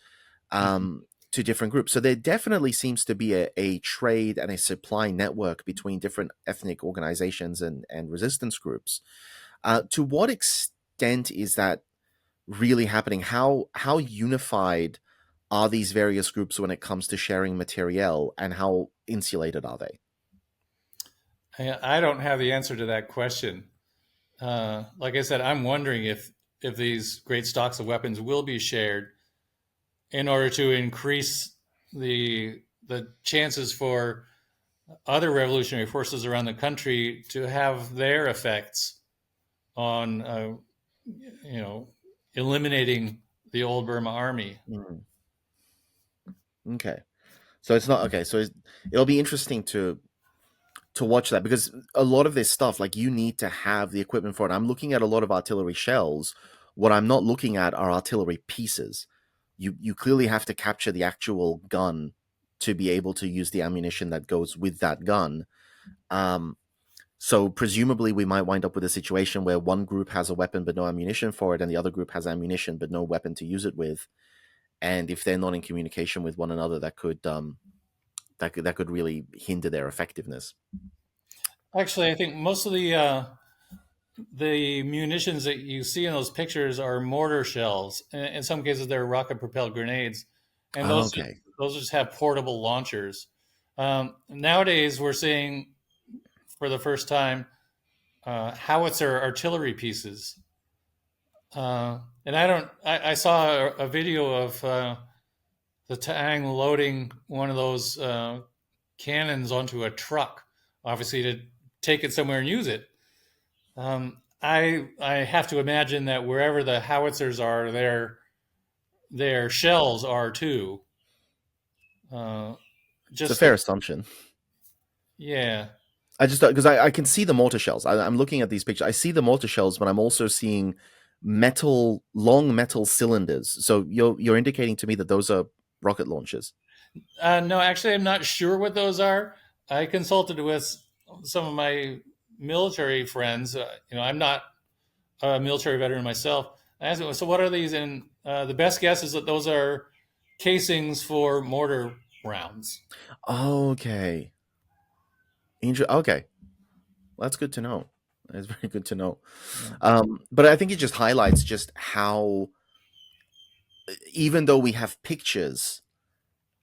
to different groups. So there definitely seems to be a trade and a supply network between different ethnic organizations and resistance groups. To what extent is that really happening? How unified are these various groups when it comes to sharing materiel, and how insulated are they? I don't have the answer to that question. Like I said, I'm wondering if these great stocks of weapons will be shared in order to increase the chances for other revolutionary forces around the country to have their effects on, eliminating the old Burma army. Mm. Okay. So it's not okay. So it'll be interesting to watch that, because a lot of this stuff, like, you need to have the equipment for it. I'm looking at a lot of artillery shells. What I'm not looking at are artillery pieces. You clearly have to capture the actual gun to be able to use the ammunition that goes with that gun. So presumably we might wind up with a situation where one group has a weapon but no ammunition for it, and the other group has ammunition but no weapon to use it with. And if they're not in communication with one another, that could really hinder their effectiveness. Actually, I think most of the munitions that you see in those pictures are mortar shells. In some cases, they're rocket-propelled grenades, and Okay. those just have portable launchers. Nowadays, we're seeing for the first time howitzer artillery pieces. And I saw a video of the Tang loading one of those cannons onto a truck, obviously to take it somewhere and use it. I have to imagine that wherever the howitzers are, their shells are too. It's a fair assumption. Yeah. I just because I can see the mortar shells. I'm looking at these pictures. I see the mortar shells, but I'm also seeing long metal cylinders. So you're indicating to me that those are rocket launchers. No, actually, I'm not sure what those are. I consulted with some of my military friends. I'm not a military veteran myself. I asked them, so what are these? And the best guess is that those are casings for mortar rounds. Okay. Okay. Well, that's good to know. That's very good to know. Yeah. But I think it just highlights just how, even though we have pictures,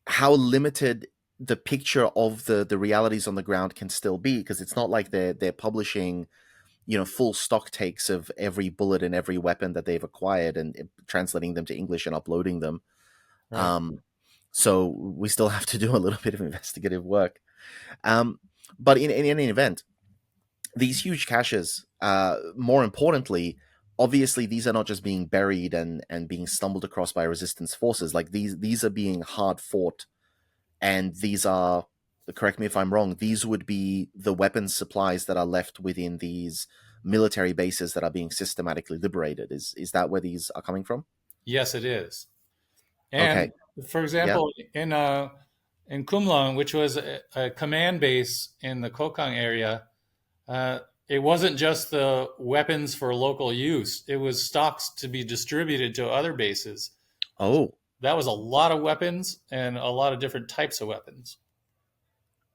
how limited the picture of the realities on the ground can still be, because it's not like they're publishing, full stock takes of every bullet and every weapon that they've acquired and translating them to English and uploading them. Right. So we still have to do a little bit of investigative work. But in any event, these huge caches, more importantly, obviously these are not just being buried and being stumbled across by resistance forces. Like, these are being hard fought, and these are, correct me if I'm wrong, these would be the weapons supplies that are left within these military bases that are being systematically liberated. Is that where these are coming from? Yes, it is. And Okay. for Yeah. example, in Kumlong, which was a command base in the Kokang area, it wasn't just the weapons for local use. It was stocks to be distributed to other bases. Oh, That was a lot of weapons and a lot of different types of weapons.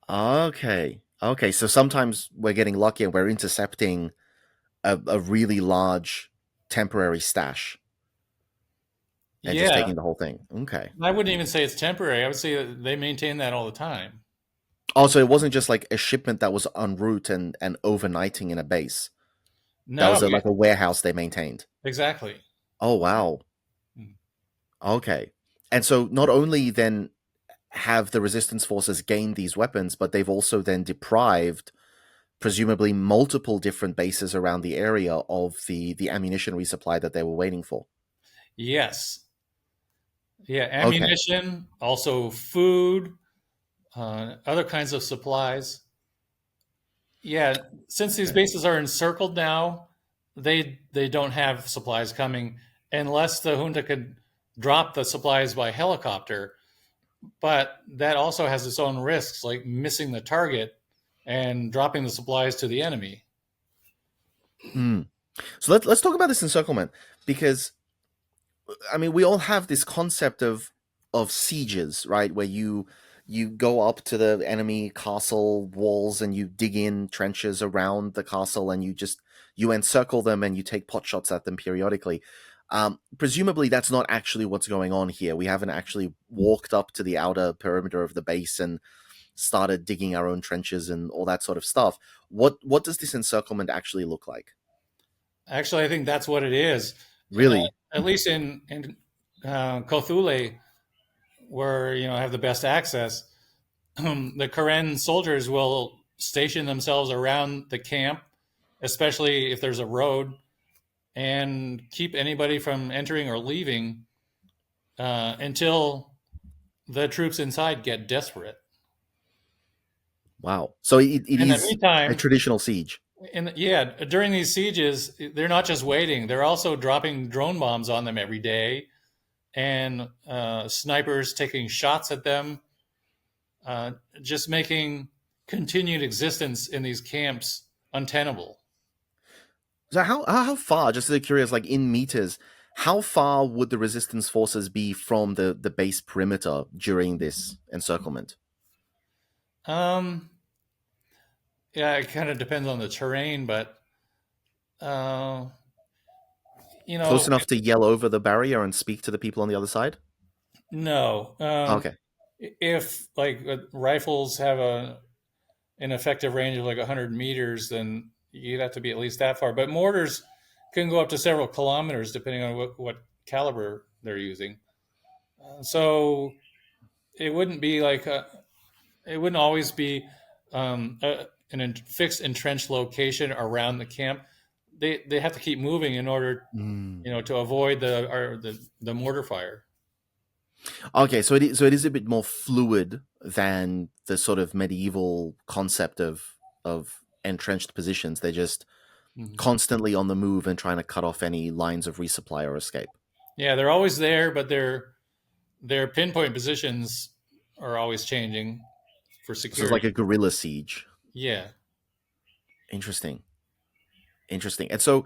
okay. Okay. So sometimes we're getting lucky and we're intercepting a really large temporary stash and just Yeah, taking the whole thing. Okay. I wouldn't even say it's temporary. I would say that they maintain that all the time. Also, it wasn't just like a shipment that was en route and overnighting in a base. That No, was like a warehouse they maintained. exactly. Oh, wow. Mm. Okay. And so not only then have the resistance forces gained these weapons, but they've also then deprived presumably multiple different bases around the area of the ammunition resupply that they were waiting for. Yes. Yeah, Okay. ammunition, also food, other kinds of supplies. Yeah, since these Okay. bases are encircled now, they don't have supplies coming unless the junta could drop the supplies by helicopter. But that also has its own risks, like missing the target and dropping the supplies to the enemy. Mm. So let's talk about this encirclement, because I mean, we all have this concept of sieges, right? Where you go up to the enemy castle walls and you dig in trenches around the castle and you encircle them and you take pot shots at them periodically. Presumably, that's not actually what's going on here. We haven't actually walked up to the outer perimeter of the base and started digging our own trenches and all that sort of stuff. What does this encirclement actually look like? Actually, I think that's what it is. Really? At least in Kothule, where have the best access, the Karen soldiers will station themselves around the camp, especially if there's a road, and keep anybody from entering or leaving. until the troops inside get desperate. Wow. So it In the is a meantime, traditional siege. during these sieges, they're not just waiting; they're also dropping drone bombs on them every day, and snipers taking shots at them, just making continued existence in these camps untenable. So how far, just as curious, like in meters, how far would the resistance forces be from the base perimeter during this encirclement? Um, yeah, it kind of depends on the terrain, but uh, you Close know, enough to yell over the barrier and speak to the people on the other side? no. Okay. If like rifles have an effective range of like 100 meters, then you'd have to be at least that far. But mortars can go up to several kilometers depending on what caliber they're using. So it wouldn't be like it wouldn't always be fixed entrenched location around the camp. They have to keep moving in order, Mm. to avoid the mortar fire. Okay, so it is a bit more fluid than the sort of medieval concept of entrenched positions. They're just Mhm. constantly on the move and trying to cut off any lines of resupply or escape. Yeah, they're always there, but their pinpoint positions are always changing for So it's like security. a guerrilla siege. Yeah. Interesting. Interesting. And so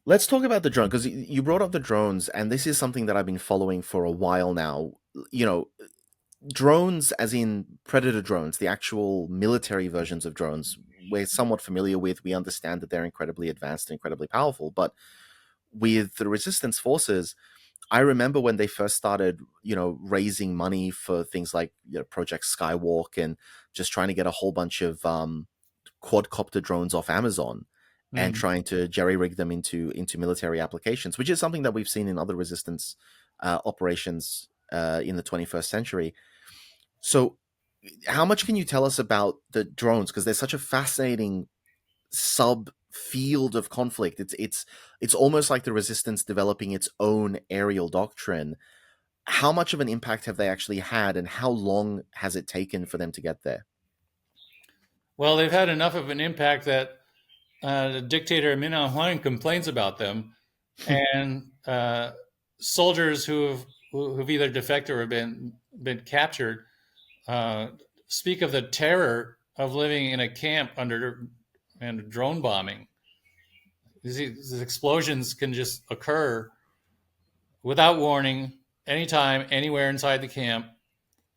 let's talk about the drone, because you brought up the drones, and this is something that I've been following for a while now. You know, drones, as in predator drones, the actual military versions of drones, we're somewhat familiar with. We understand that they're incredibly advanced and incredibly powerful. But with the resistance forces, I remember when they first started, raising money for things like Project Skywalk and just trying to get a whole bunch of quadcopter drones off Amazon and Mhm. trying to jerry rig them into military applications, which is something that we've seen in other resistance operations in the 21st century. So, how much can you tell us about the drones? Because they're such a fascinating sub field of conflict. It's almost like the resistance developing its own aerial doctrine. How much of an impact have they actually had, and how long has it taken for them to get there? Well, they've had enough of an impact that the dictator Min Aung Hlaing complains about them, and soldiers who've either defected or been captured uh, speak of the terror of living in a camp under and drone bombing. These explosions can just occur without warning, anytime, anywhere inside the camp.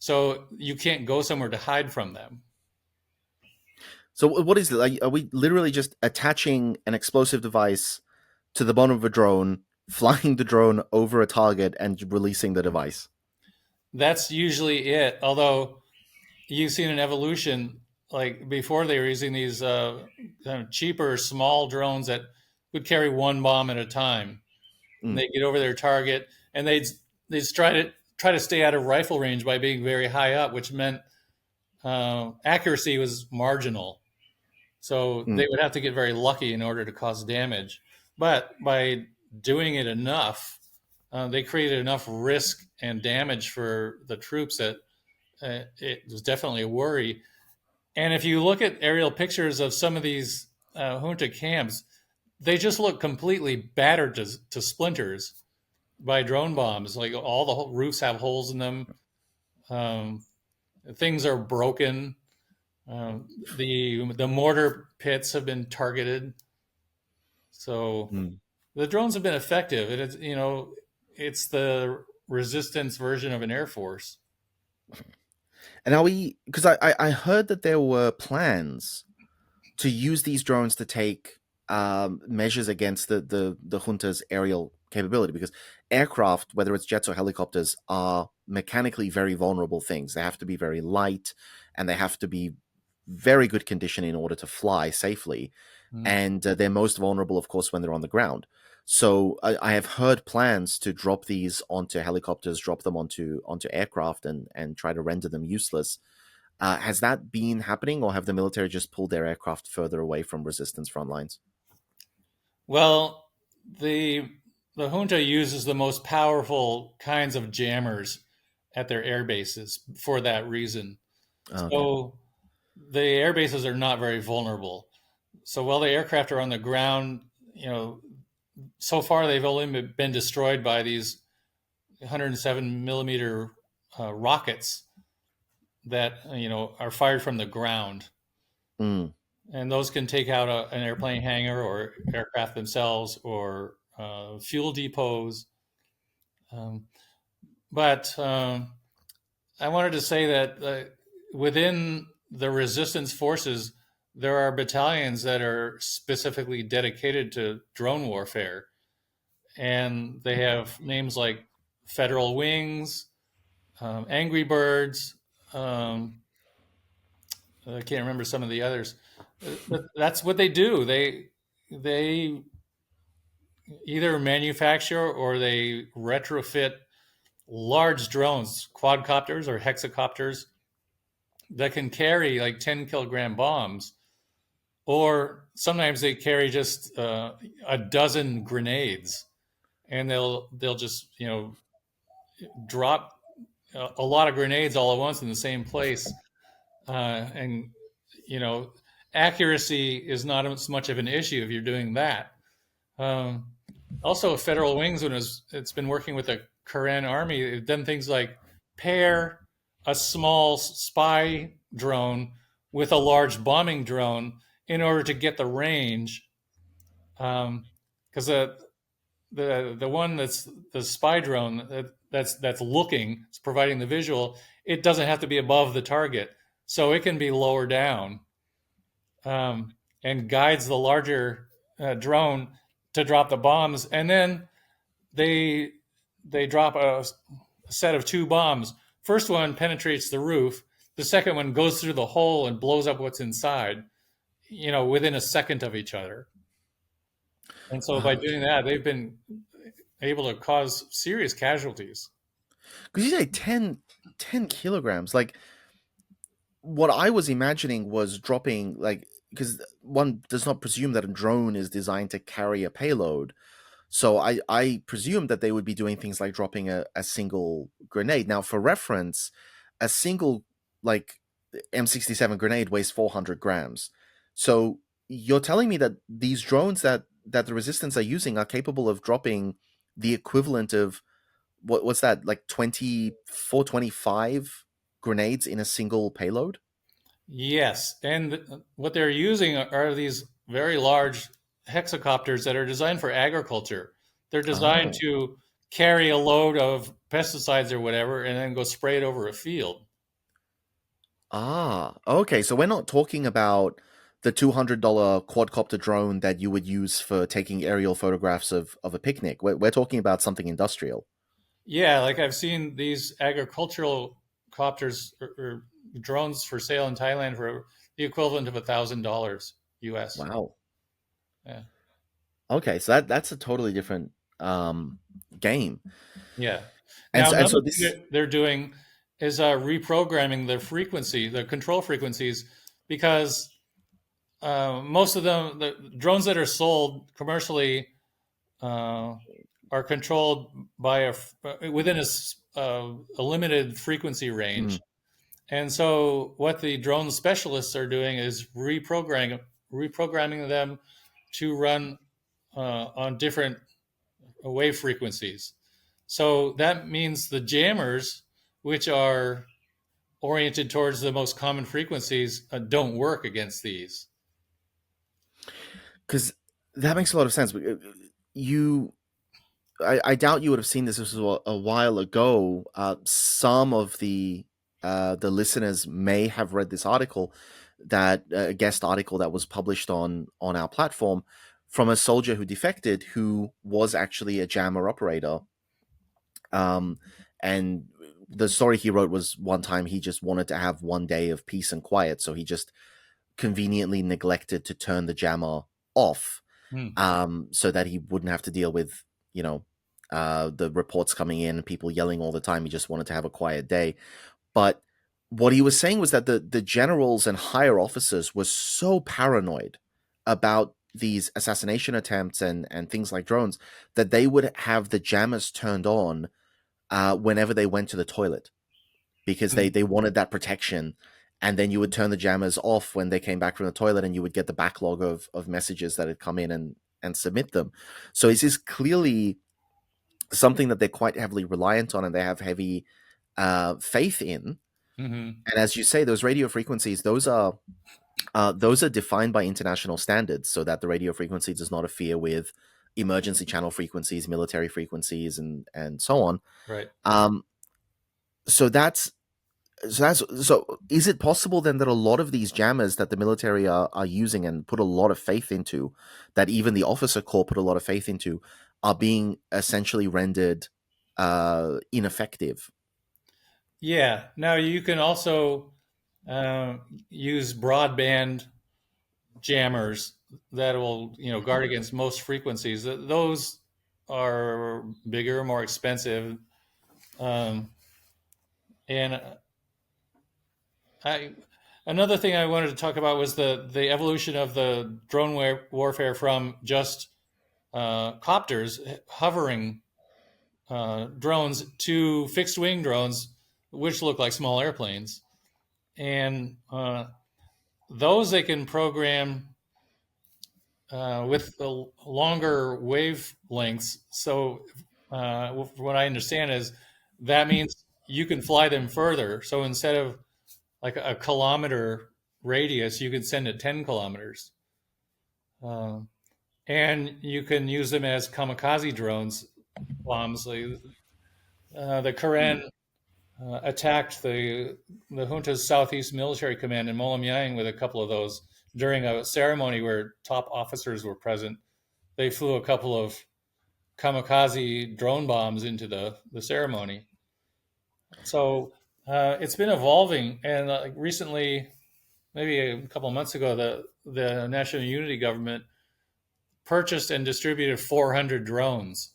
So you can't go somewhere to hide from them. So what is it? Like, are we literally just attaching an explosive device to the bottom of a drone, flying the drone over a target, and releasing the device? That's usually it. Although you've seen an evolution, like before they were using these kind of cheaper, small drones that would carry one bomb at a time. And Mm, they get over their target, and they'd try to stay out of rifle range by being very high up, which meant accuracy was marginal. So mm. they would have to get very lucky in order to cause damage. But by doing it enough, they created enough risk and damage for the troops that it was definitely a worry. And if you look at aerial pictures of some of these junta camps, they just look completely battered to splinters by drone bombs. Like all the roofs have holes in them. Um, things are broken. The mortar pits have been targeted. So Mm. the drones have been effective. It's the resistance version of an air force. And are we? Because I heard that there were plans to use these drones to take measures against the junta's aerial capability, because aircraft, whether it's jets or helicopters, are mechanically very vulnerable things. They have to be very light, and they have to be very good condition in order to fly safely. Mm. And they're most vulnerable, of course, when they're on the ground. So I have heard plans to drop these onto helicopters, drop them onto aircraft, and try to render them useless. Has that been happening, or have the military just pulled their aircraft further away from resistance front lines? Well, the the junta uses the most powerful kinds of jammers at their air bases for that reason. Okay. So the air bases are not very vulnerable. So while the aircraft are on the ground, so far they've only been destroyed by these 107 millimeter rockets that are fired from the ground, Mm. and those can take out an airplane hangar or aircraft themselves or fuel depots. Um, but I wanted to say that within the resistance forces, there are battalions that are specifically dedicated to drone warfare, and they have names like Federal Wings, Angry Birds. I can't remember some of the others. But that's what they do. They either manufacture or they retrofit large drones, quadcopters or hexacopters, that can carry like 10-kilogram bombs, or sometimes they carry just a dozen grenades, and they'll just drop a lot of grenades all at once in the same place, and you know accuracy is not as much of an issue if you're doing that. Um, Also, Federal Wings, it's been working with the Korean Army, they've done things like pair a small spy drone with a large bombing drone in order to get the range. Because the one that's the spy drone that's looking, it's providing the visual, it doesn't have to be above the target, so it can be lower down, and guides the larger drone to drop the bombs, and then they they drop a set of two bombs. First one penetrates the roof. The second one goes through the hole and blows up what's inside, within a second of each other. And so by doing that, they've been able to cause serious casualties. Because you say 10 kilograms. Like, what I was imagining was dropping, like, because one does not presume that a drone is designed to carry a payload. So I presumed that they would be doing things like dropping a single grenade. Now, for reference, a single, like, M67 grenade weighs 400 grams. So you're telling me that these drones that the resistance are using are capable of dropping the equivalent of what's that, like 24, 25 grenades in a single payload? Yes, and what they're using are these very large hexacopters that are designed for agriculture. They're designed Oh. to carry a load of pesticides or whatever and then go spray it over a field. Ah, okay. So we're not talking about the $200 quadcopter drone that you would use for taking aerial photographs of a picnic. We're talking about something industrial. Yeah, like I've seen these agricultural copters or drones for sale in Thailand for the equivalent of $1,000 US. Wow. Yeah. Okay, so that's a totally different game. Yeah. And Now, so, and another so thing this. that they're doing is reprogramming the control frequencies, because most of them, the drones that are sold commercially, uh, are controlled by within a limited frequency Mm, range. And so, what the drone specialists are doing is reprogramming them to run on different wave frequencies. So that means the jammers, which are oriented towards the most common frequencies, don't work against these. because that makes a lot of sense. You, I doubt you would have seen this. This was a while ago. Some of the listeners may have read this article, that a guest article that was published on our platform, from a soldier who defected, who was actually a jammer operator. And the story he wrote was, one time he just wanted to have one day of peace and quiet, so he just conveniently neglected to turn the jammer off, Hmm. so that he wouldn't have to deal with, the reports coming in, people yelling all the time. He just wanted to have a quiet day. But what he was saying was that the generals and higher officers were so paranoid about these assassination attempts and things like drones, that they would have the jammers turned on whenever they went to the toilet, because they wanted that protection. And then you would turn the jammers off when they came back from the toilet, and you would get the backlog of messages that had come in and submit them. So this is clearly something that they're quite heavily reliant on, and they have heavy faith in. Mm-hmm. And as you say, those radio frequencies, those are defined by international standards, so that the radio frequency does not interfere with emergency channel frequencies, military frequencies, and so on. Right. So that's so. Is it possible then that a lot of these jammers that the military are using and put a lot of faith into, that even the officer corps put a lot of faith into, are being essentially rendered ineffective? Yeah. Now you can also use broadband jammers that will, guard against most frequencies. Those are bigger, more expensive, and another thing I wanted to talk about was the evolution of the drone warfare from just copters, hovering drones, to fixed wing drones, which look like small airplanes, and those they can program with the longer wavelengths. So what I understand is that means you can fly them further. So instead of like a kilometer radius, you can send it 10 kilometers. And you can use them as kamikaze drones, bombs. The Karen attacked the junta's Southeast Military Command in Molamyang with a couple of those during a ceremony where top officers were present. They flew a couple of kamikaze drone bombs into the ceremony. So it's been evolving, and recently, maybe a couple of months ago, the National Unity Government purchased and distributed 400 drones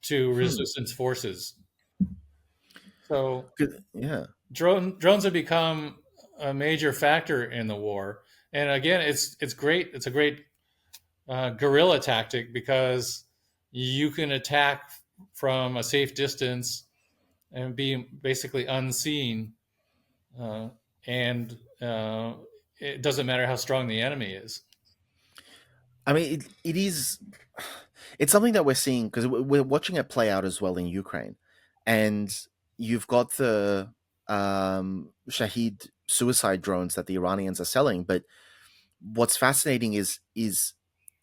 to resistance forces. So Yeah. drones have become a major factor in the war, and again, it's great. It's a great guerrilla tactic because you can attack from a safe distance and be basically unseen, and it doesn't matter how strong the enemy is. I mean, it is. It's something that we're seeing because we're watching it play out as well in Ukraine, and you've got the Shahid suicide drones that the Iranians are selling. But what's fascinating is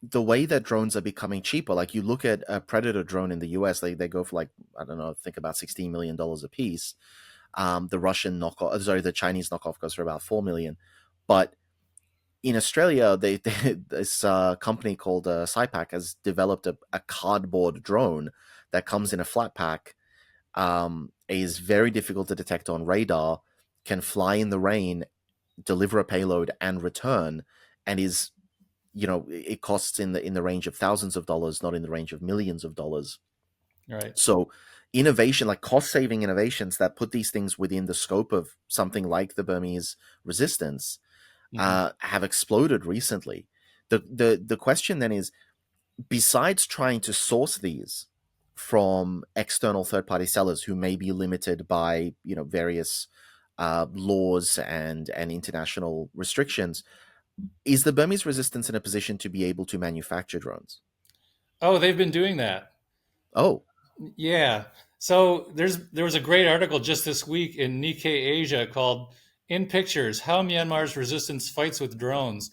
the way that drones are becoming cheaper. Like you look at a Predator drone in the US, they go for like, I don't know, think about $16 million a piece. The Russian knockoff, sorry, the Chinese knockoff goes for about 4 million. But in Australia, this company called Cypack has developed a cardboard drone that comes in a flat pack, is very difficult to detect on radar, can fly in the rain, deliver a payload, and return, and is, it costs in the range of thousands of dollars, not in the range of millions of dollars. Right. So innovation, like cost-saving innovations that put these things within the scope of something like the Burmese resistance, have exploded recently. The question then is, besides trying to source these from external third-party sellers who may be limited by various laws and international restrictions, is the Burmese resistance in a position to be able to manufacture drones? Oh, they've been doing that. Oh, yeah. So there was a great article just this week in Nikkei Asia called "In Pictures: How Myanmar's Resistance Fights with Drones,"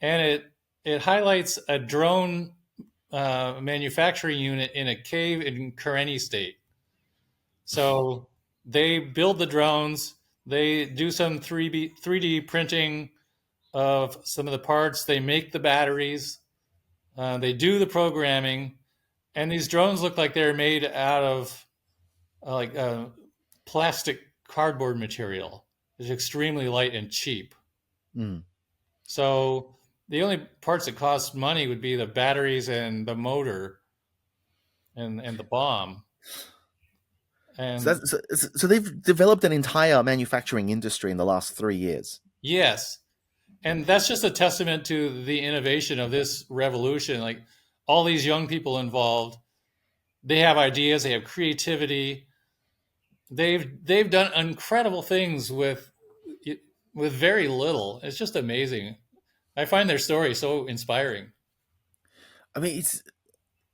and it highlights a drone manufacturing unit in a cave in Karenni State. So they build the drones. They do some 3D printing of some of the parts. They make the batteries. They do the programming, and these drones look like they're made out of plastic cardboard material. It's extremely light and cheap. So the only parts that cost money would be the batteries and the motor and the bomb. And so they've developed an entire manufacturing industry in the last 3 years. yes, And that's just a testament to the innovation of this revolution. Like all these young people involved, they have ideas, they have creativity. They've done incredible things with very little. It's just amazing. I find their story so inspiring. I mean,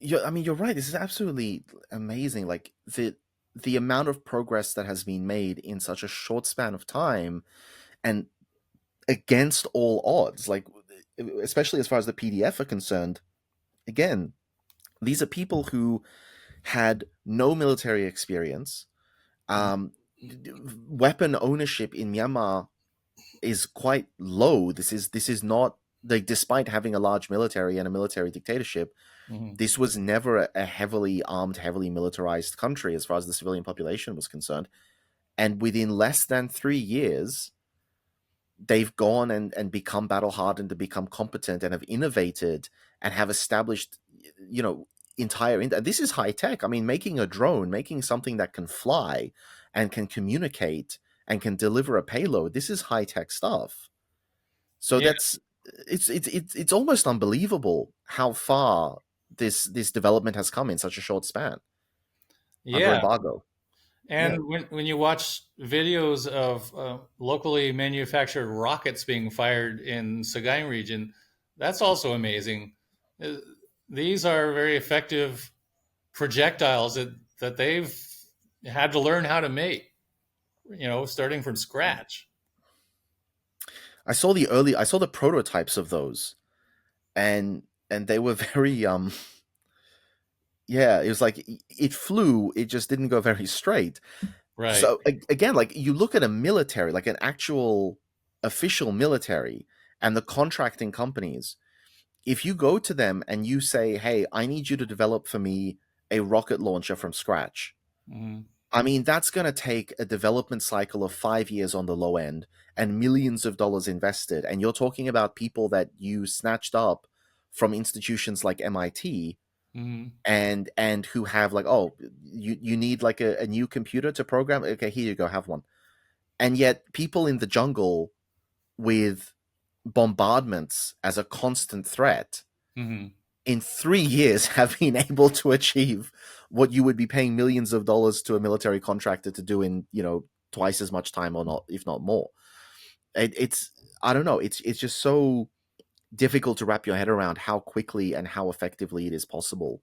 you're right. This is absolutely amazing. Like the amount of progress that has been made in such a short span of time, and against all odds. Like, especially as far as the PDF are concerned. Again, these are people who had no military experience. Um, Weapon ownership in Myanmar is quite low. This is not like, despite having a large military and a military dictatorship, Mhm. this was never a heavily armed, heavily militarized country as far as the civilian population was concerned. And within less than 3 years, they've gone and become battle hardened, and become competent, and have innovated and have established, you know, this is high tech. I mean, making a drone, making something that can fly and can communicate and can deliver a payload. This is high tech stuff. So Yeah, it's almost unbelievable how far this development has come in such a short span under yeah. embargo. Yeah. And when you watch videos of locally manufactured rockets being fired in Sagaing region, that's also amazing. Uh, These are very effective projectiles that they've had to learn how to make, starting from scratch. I saw the prototypes of those, and they were very yeah, it was like it flew, it just didn't go very straight. Right. So again, like, you look at a military, like an actual official military, and the contracting companies, if you go to them and you say, hey, I need you to develop for me a rocket launcher from scratch, Mhm. I mean, that's going to take a development cycle of 5 years on the low end, and millions of dollars invested. And you're talking about people that you snatched up from institutions like MIT, Mhm. and who have, like, oh, you need like a new computer to program. Okay, here you go, have one. And yet people in the jungle, with bombardments as a constant threat, Mhm. in 3 years have been able to achieve what you would be paying millions of dollars to a military contractor to do in, twice as much time, or not, if not more. It's, I don't know, it's just so difficult to wrap your head around how quickly and how effectively it is possible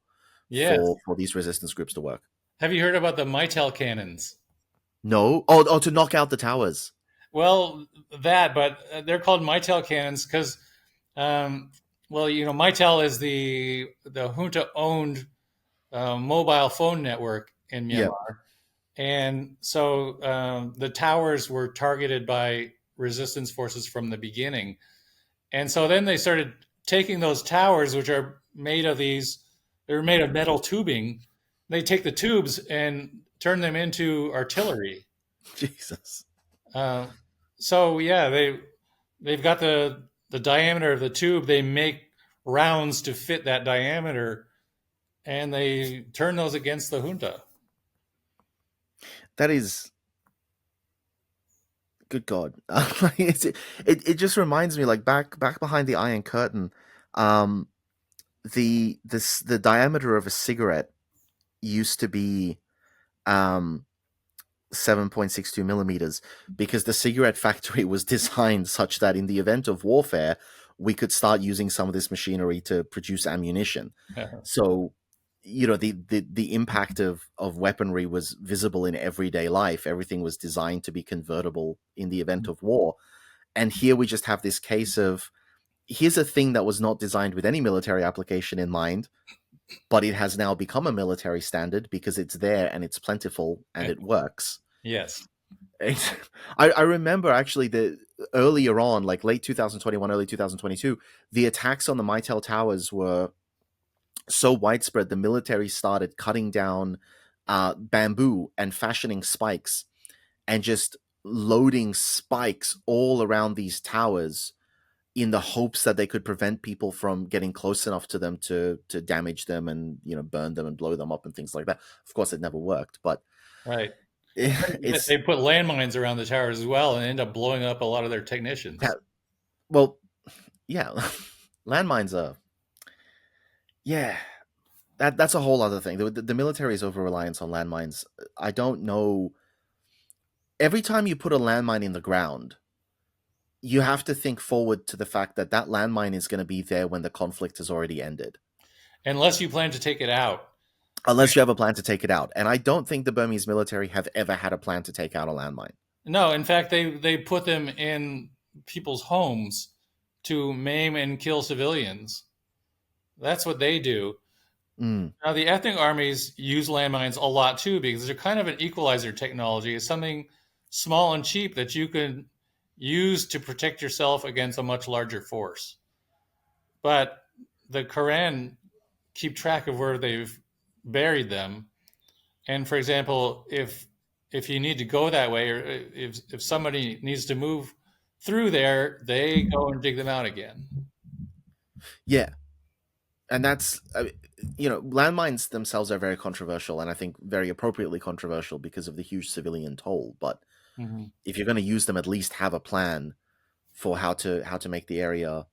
Yes. for these resistance groups to work. Have you heard about the Mitel cannons? No. Oh, to knock out the towers. Well, but they're called Mitel cannons because, um, well, Mitel is the junta owned mobile phone network in Yeah. Myanmar, and so the towers were targeted by resistance forces from the beginning, and so then they started taking those towers, which are made of they're made of metal tubing. They take the tubes and turn them into artillery. Jesus. Uh, so yeah, they've got the diameter of the tube. They make rounds to fit that diameter, and they turn those against the junta. That is, good God. It just reminds me, like, back behind the Iron Curtain, um, the diameter of a cigarette used to be um 7.62 millimeters, because the cigarette factory was designed such that in the event of warfare, we could start using some of this machinery to produce ammunition. So, the impact of weaponry was visible in everyday life. Everything was designed to be convertible in the event of war. And here we just have this case of, here's a thing that was not designed with any military application in mind, but it has now become a military standard because it's there and it's plentiful and it works. Yes. It's, I remember actually the earlier on, like late 2021, early 2022, the attacks on the Mitel towers were so widespread. The military started cutting down bamboo and fashioning spikes, and just loading spikes all around these towers, in the hopes that they could prevent people from getting close enough to them to damage them, and burn them and blow them up and things like that. Of course, it never worked, but Right. it's They put landmines around the towers as well and end up blowing up a lot of their technicians. that. Well, yeah, landmines are, yeah, that's a whole other thing. The military's over reliance on landmines. I don't know. Every time you put a landmine in the ground, you have to think forward to the fact that that landmine is going to be there when the conflict has already ended, unless you plan to take it out. unless you have a plan to take it out. And I don't think the Burmese military have ever had a plan to take out a landmine. No, in fact, they put them in people's homes to maim and kill civilians. That's what they do. Mm, Now, the ethnic armies use landmines a lot too because they're kind of an equalizer technology. It's something small and cheap that you can use to protect yourself against a much larger force. But the Quran keep track of where they've buried them. And for example, if you need to go that way, or if somebody needs to move through there, they go and dig them out again. yeah, and that's landmines themselves are very controversial, and I think very appropriately controversial because of the huge civilian toll. But Mm-hmm. if you're going to use them, at least have a plan for how to make the area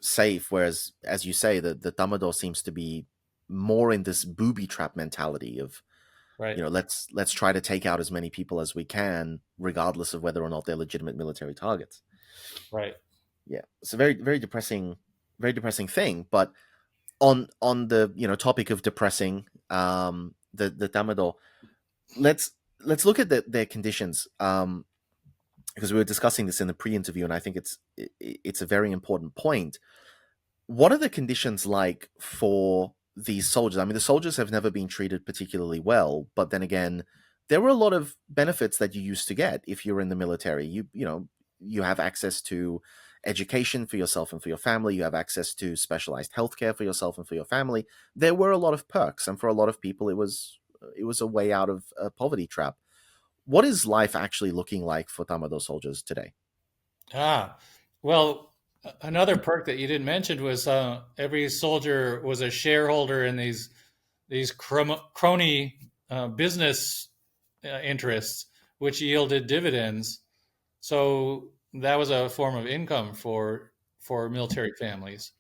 safe. Whereas, as you say, the Damodar seems to be more in this booby trap mentality of, Right, let's try to take out as many people as we can, regardless of whether or not they're legitimate military targets. right. Yeah, it's a very depressing thing. But on the topic of depressing, the Damodar, let's look at their conditions. Because we were discussing this in the pre-interview, and I think it's a very important point. What are the conditions like for these soldiers? I mean, the soldiers have never been treated particularly well, but then again, there were a lot of benefits that you used to get if you were in the military. You have access to education for yourself and for your family. You have access to specialized healthcare for yourself and for your family. There were a lot of perks, and for a lot of people, it was a way out of a poverty trap. What is life actually looking like for Tamado soldiers today? Ah, well, another perk that you didn't mention was every soldier was a shareholder in these crony business interests, which yielded dividends. So that was a form of income for military families.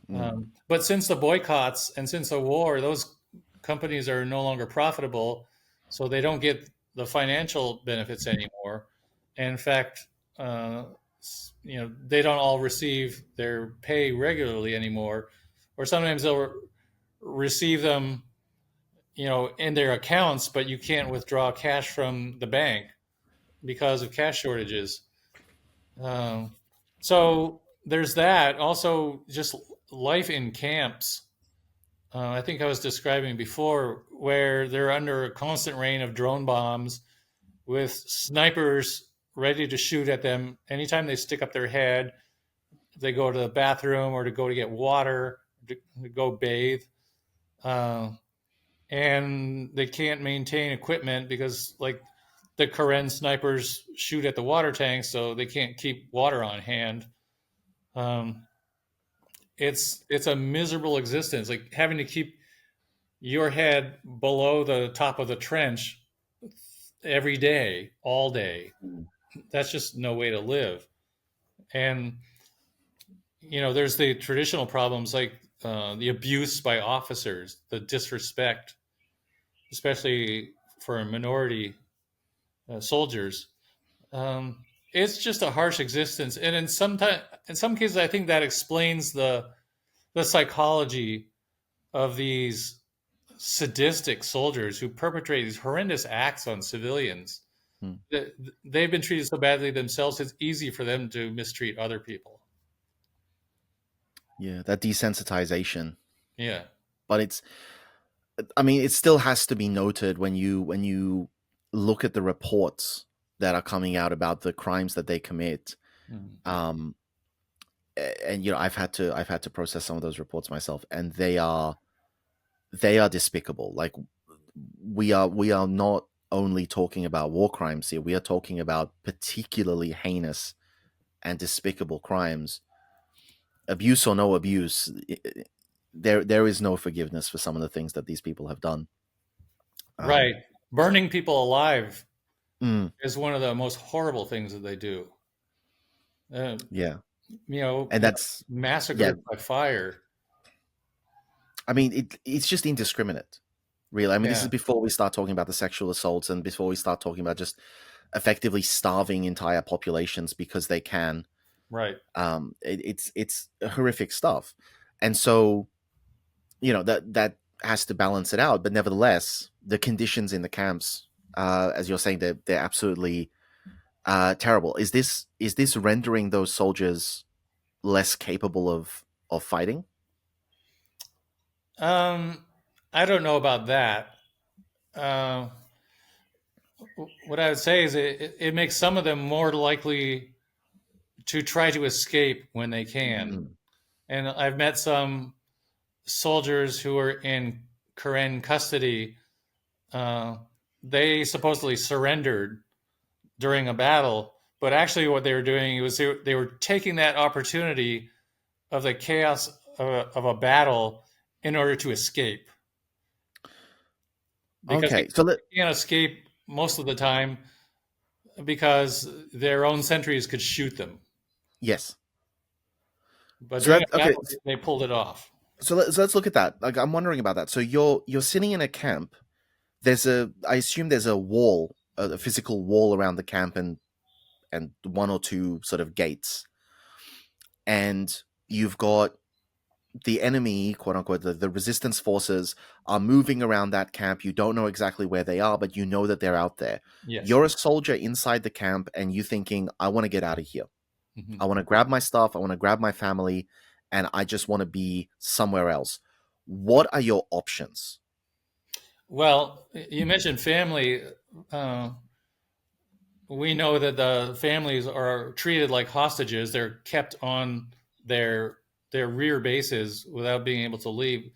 Mm, But since the boycotts and since the war, those companies are no longer profitable, so they don't get the financial benefits anymore. And in fact, uh, they don't all receive their pay regularly anymore, or sometimes they'll receive them, in their accounts, but you can't withdraw cash from the bank because of cash shortages. Um, so there's that. Also, just life in camps. I think I was describing before where they're under a constant rain of drone bombs with snipers ready to shoot at them anytime they stick up their head. They go to the bathroom or to go to get water, to go bathe. Uh, and they can't maintain equipment because, like, the Karen snipers shoot at the water tanks, so they can't keep water on hand. Um, it's a miserable existence, like having to keep your head below the top of the trench every day, all day. mm, That's just no way to live. And there's the traditional problems like the abuse by officers, the disrespect, especially for minority soldiers. It's just a harsh existence, and in some cases, I think that explains the psychology of these sadistic soldiers who perpetrate these horrendous acts on civilians. mm. They've been treated so badly themselves; it's easy for them to mistreat other people. Yeah, that desensitization. Yeah. But I mean, it still has to be noted when you look at the reports that are coming out about the crimes that they commit. Mhm. Um, and I've had to process some of those reports myself, and they are despicable. Like, we are not only talking about war crimes here; we are talking about particularly heinous and despicable crimes. Abuse or no abuse, there is no forgiveness for some of the things that these people have done. Right. Burning people alive Mm, is one of the most horrible things that they do. Uh, yeah. And that's, yeah, massacred by fire. I mean, it's just indiscriminate, really. I mean, this is Yeah, before we start talking about the sexual assaults and before we start talking about just effectively starving entire populations because they can. right. It's horrific stuff, and so that has to balance it out. But nevertheless, the conditions in the camps, as you're saying, they're absolutely terrible. Is this rendering those soldiers less capable of fighting? Um, I don't know about that. Uh, what I would say is it makes some of them more likely to try to escape when they can. Mm. And I've met some soldiers who were in Karen custody. Uh, they supposedly surrendered during a battle, but actually, what they were doing was they were taking that opportunity of the chaos of a battle in order to escape, because Okay, so they can't escape most of the time because their own sentries could shoot them. yes. But So during a that okay. battle, they pulled it off. So let's look at that. Like, I'm wondering about that. So you're sitting in a camp. I assume there's a wall, a physical wall around the camp, and one or two sort of gates, and you've got the enemy, quote unquote, the resistance forces are moving around that camp. You don't know exactly where they are, but you know that they're out there. Yes. You're a soldier inside the camp, and you thinking, I want to get out of here. Mhm. I want to grab my stuff. I want to grab my family, and I just want to be somewhere else. What are your options? Well, you mentioned family. Uh, we know that the families are treated like hostages. They're kept on their their rear bases without being able to leave.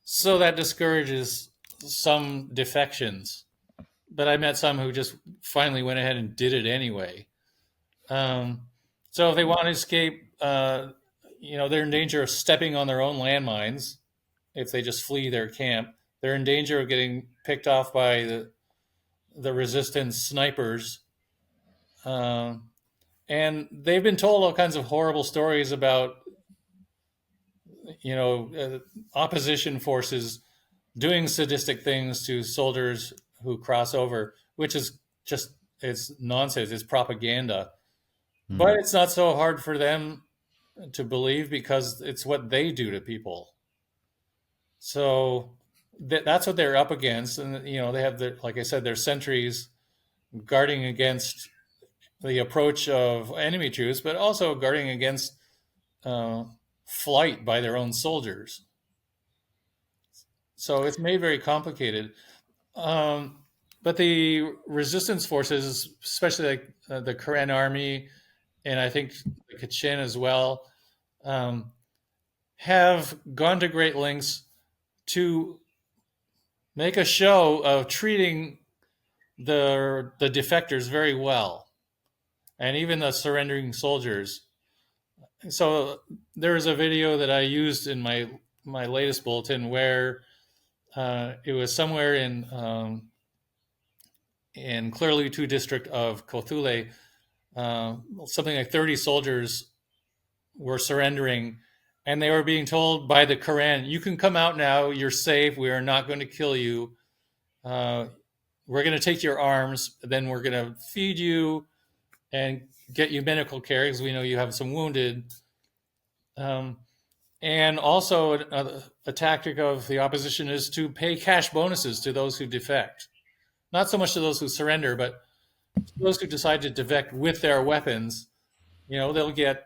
So that discourages some defections. But I met some who just finally went ahead and did it anyway. Um, so if they want to escape, they're in danger of stepping on their own landmines if they just flee their camp. They're in danger of getting picked off by the resistance snipers. Um, and they've been told all kinds of horrible stories about, opposition forces doing sadistic things to soldiers who cross over, which is just, it's nonsense. It's propaganda. But Hmm. it's not so hard for them to believe because it's what they do to people. So that's what they're up against. And, they have, like I said, their sentries guarding against the approach of enemy troops, but also guarding against uh, flight by their own soldiers. So it's made very complicated. Um, but the resistance forces, especially like the Karen army, and I think the Kachin as well, um, have gone to great lengths to make a show of treating the defectors very well, and even the surrendering soldiers. So there's a video that I used in my latest bulletin where it was somewhere in Clearly 2 district of Kothule. Something like 30 soldiers were surrendering, and they were being told by the Quran, "You can come out now. You're safe. We are not going to kill you. Uh, we're going to take your arms. Then we're going to feed you and get you medical care because we know you have some wounded." Um, and also, a tactic of the opposition is to pay cash bonuses to those who defect. Not so much to those who surrender, but to those who decide to defect with their weapons. They'll get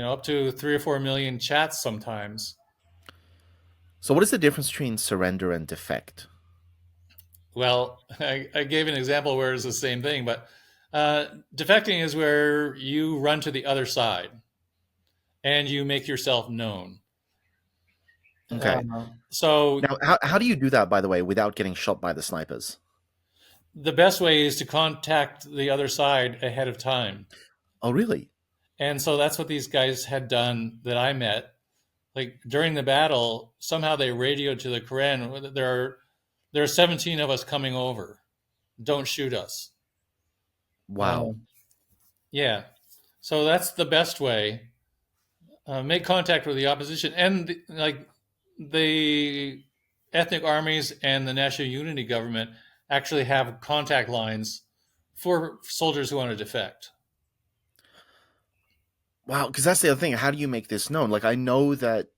up to 3 or 4 million chats sometimes. So, what is the difference between surrender and defect? Well, I gave an example where it's the same thing, but defecting is where you run to the other side and you make yourself known. Okay. So Now, how do you do that, by the way, without getting shot by the snipers? the best way is to contact the other side ahead of time. Oh, really? And so that's what these guys had done that I met. Like during the battle, somehow they radioed to the Koran, there are 17 of us coming over. Don't shoot us. Wow. Yeah. So that's the best way. make contact with the opposition, and the ethnic armies and the national unity government actually have contact lines for soldiers who want to defect. Wow, because that's the other thing. How do you make this known? Like, I know that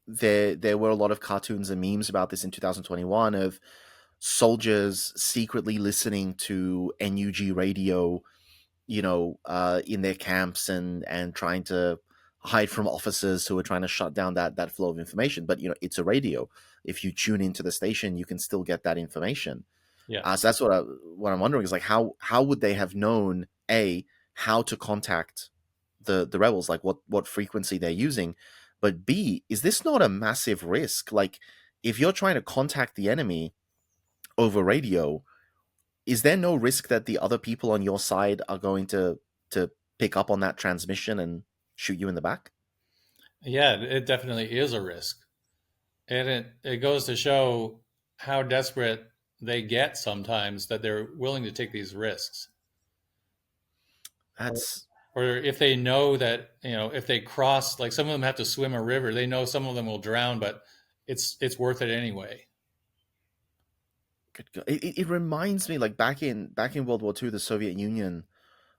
there were a lot of cartoons and memes about this in 2021 of soldiers secretly listening to NUG radio, in their camps and trying to hide from officers who are trying to shut down that flow of information. But it's a radio. If you tune into the station, you can still get that information. Yeah. So that's what I'm wondering is like how would they have known how to contact the rebels, like what frequency they're using, but B, is this not a massive risk? Like, if you're trying to contact the enemy over radio, is there no risk that the other people on your side are going to pick up on that transmission and shoot you in the back? Yeah, it definitely is a risk. And it goes to show how desperate they get sometimes that they're willing to take these risks. That's Or if they know that, if they cross, like some of them have to swim a river, they know some of them will drown, but it's worth it anyway. good. It reminds me, like, back in World War II, the Soviet Union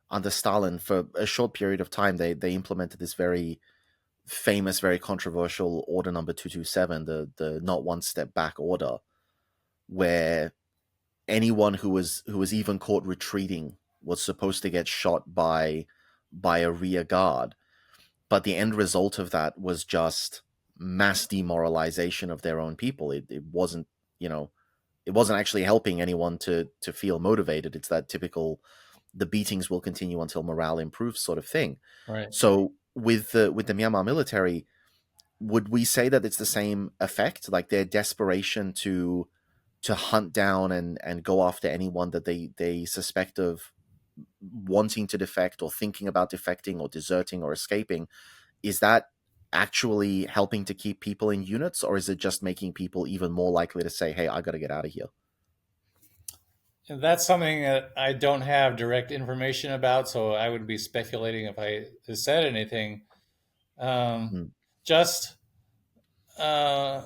under Stalin, for a short period of time, they implemented this very famous, very controversial Order Number 227, the not one step back order, where anyone who was even caught retreating was supposed to get shot by a rear guard. But the end result of that was just mass demoralization of their own people. It wasn't, it wasn't actually helping anyone to feel motivated. It's that typical the beatings will continue until morale improves sort of thing. Right. So with the Myanmar military, would we say that it's the same effect, like their desperation to hunt down and go after anyone that they suspect of wanting to defect or thinking about defecting or deserting or escaping? Is that actually helping to keep people in units, or is it just making people even more likely to say, hey, I got to get out of here? And that's something that I don't have direct information about, so I would be speculating if I said anything. Hmm. Just uh,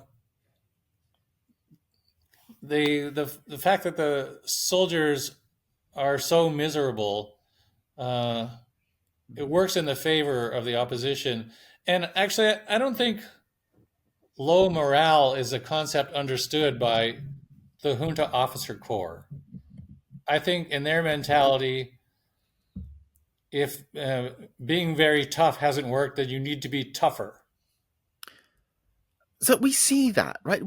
the fact that the soldiers are so miserable, uh, it works in the favor of the opposition. And actually, I don't think low morale is a concept understood by the junta officer corps. I think in their mentality, if being very tough hasn't worked, then you need to be tougher. So we see that, right?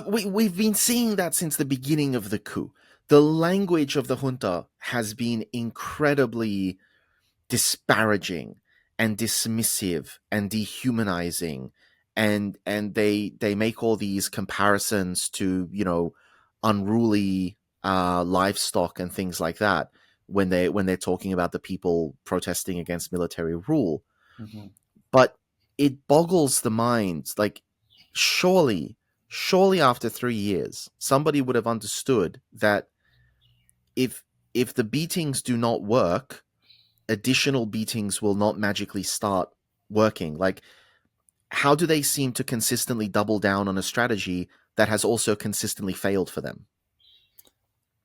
We've been seeing that since the beginning of the coup. The language of the junta has been incredibly disparaging and dismissive and dehumanizing, and they make all these comparisons to unruly livestock and things like that when they're talking about the people protesting against military rule. Mm-hmm. But it boggles the mind. Like, surely after 3 years, somebody would have understood that if the beatings do not work, additional beatings will not magically start working. Like, how do they seem to consistently double down on a strategy that has also consistently failed for them?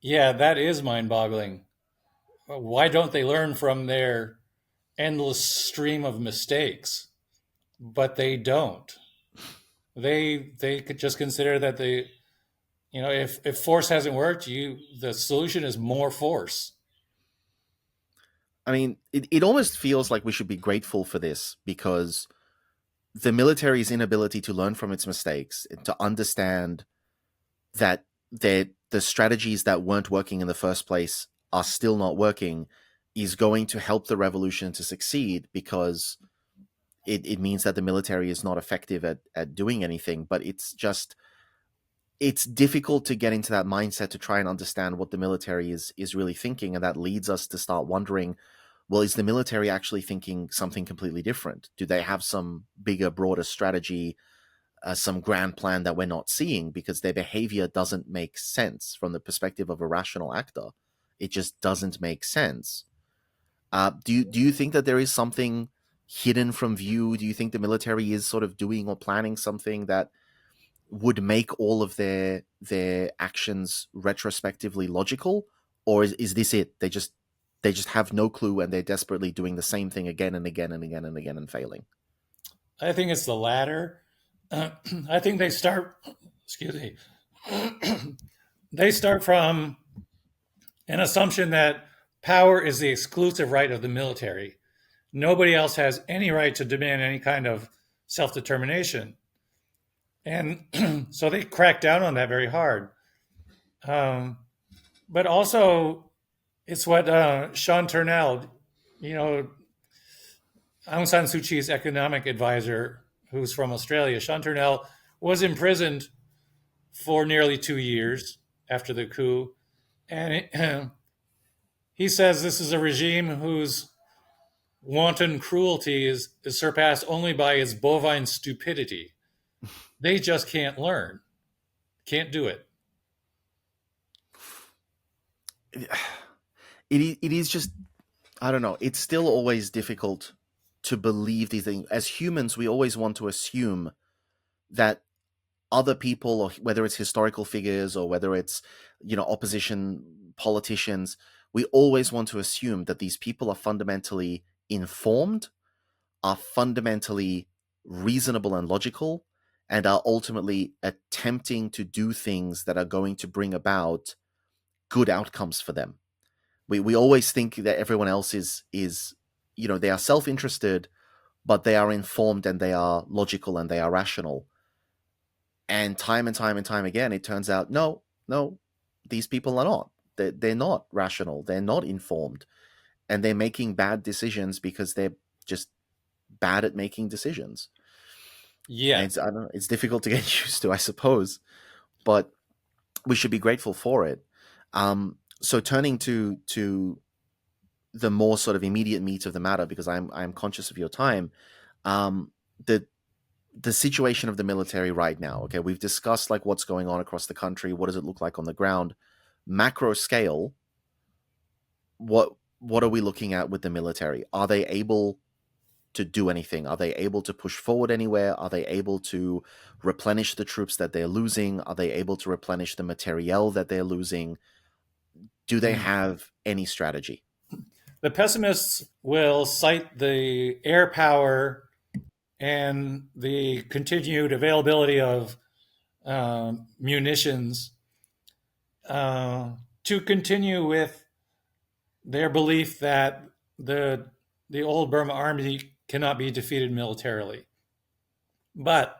Yeah, that is mind boggling. Why don't they learn from their endless stream of mistakes? But they don't. They could just consider that if force hasn't worked, the solution is more force. I mean, it almost feels like we should be grateful for this, because the military's inability to learn from its mistakes, to understand that the strategies that weren't working in the first place are still not working, is going to help the revolution to succeed, because it means that the military is not effective at doing anything. But it's difficult to get into that mindset to try and understand what the military is really thinking, and that leads us to start wondering, well, is the military actually thinking something completely different? Do they have some bigger, broader strategy, some grand plan that we're not seeing? Because their behavior doesn't make sense from the perspective of a rational actor. It just doesn't make sense. Do you think that there is something hidden from view? Do you think the military is sort of doing or planning something that would make all of their actions retrospectively logical, or is this it? They just have no clue and they're desperately doing the same thing again and again and again and again and failing. I think it's the latter. I think they start, excuse me, they start from an assumption that power is the exclusive right of the military. Nobody else has any right to demand any kind of self-determination. And so they crack down on that very hard. But also, it's what Sean Turnell, you know, Aung San Suu Kyi's economic advisor, who's from Australia, Sean Turnell, was imprisoned for nearly 2 years after the coup. And he says this is a regime whose wanton cruelty is surpassed only by its bovine stupidity. They just can't learn, can't do it. It is just, I don't know, it's still always difficult to believe these things. As humans, we always want to assume that other people, or whether it's historical figures or whether it's, opposition politicians, we always want to assume that these people are fundamentally informed, are fundamentally reasonable and logical, and are ultimately attempting to do things that are going to bring about good outcomes for them. We always think that everyone else is they are self-interested, but they are informed and they are logical and they are rational. And time again, it turns out, no, these people are not. They're not rational. They're not informed. And they're making bad decisions because they're just bad at making decisions. Yeah. And it's difficult to get used to, I suppose. But we should be grateful for it. So turning to the more sort of immediate meat of the matter, because I'm conscious of your time, the situation of the military right now. Okay, we've discussed like what's going on across the country. What does it look like on the ground? Macro scale, what are we looking at with the military? Are they able to do anything? Are they able to push forward anywhere? Are they able to replenish the troops that they're losing? Are they able to replenish the materiel that they're losing? Do they have any strategy? The pessimists will cite the air power and the continued availability of munitions to continue with their belief that the old Burma army cannot be defeated militarily. But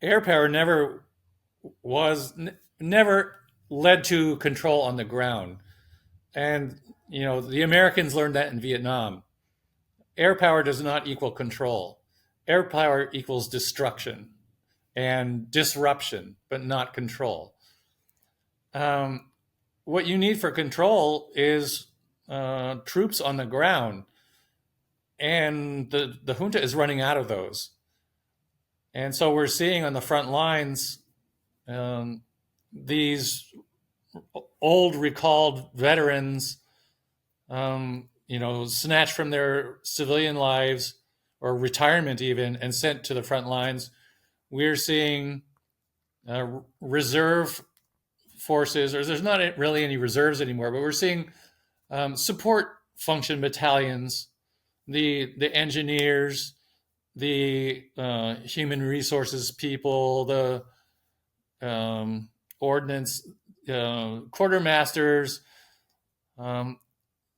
air power never led to control on the ground. And, the Americans learned that in Vietnam. Air power does not equal control. Air power equals destruction and disruption, but not control. What you need for control is troops on the ground. And the junta is running out of those. And so we're seeing on the front lines these old recalled veterans, snatched from their civilian lives or retirement even and sent to the front lines. We're seeing reserve forces, or there's not really any reserves anymore, but we're seeing support function battalions, the engineers, the human resources people, the ordnance quartermasters,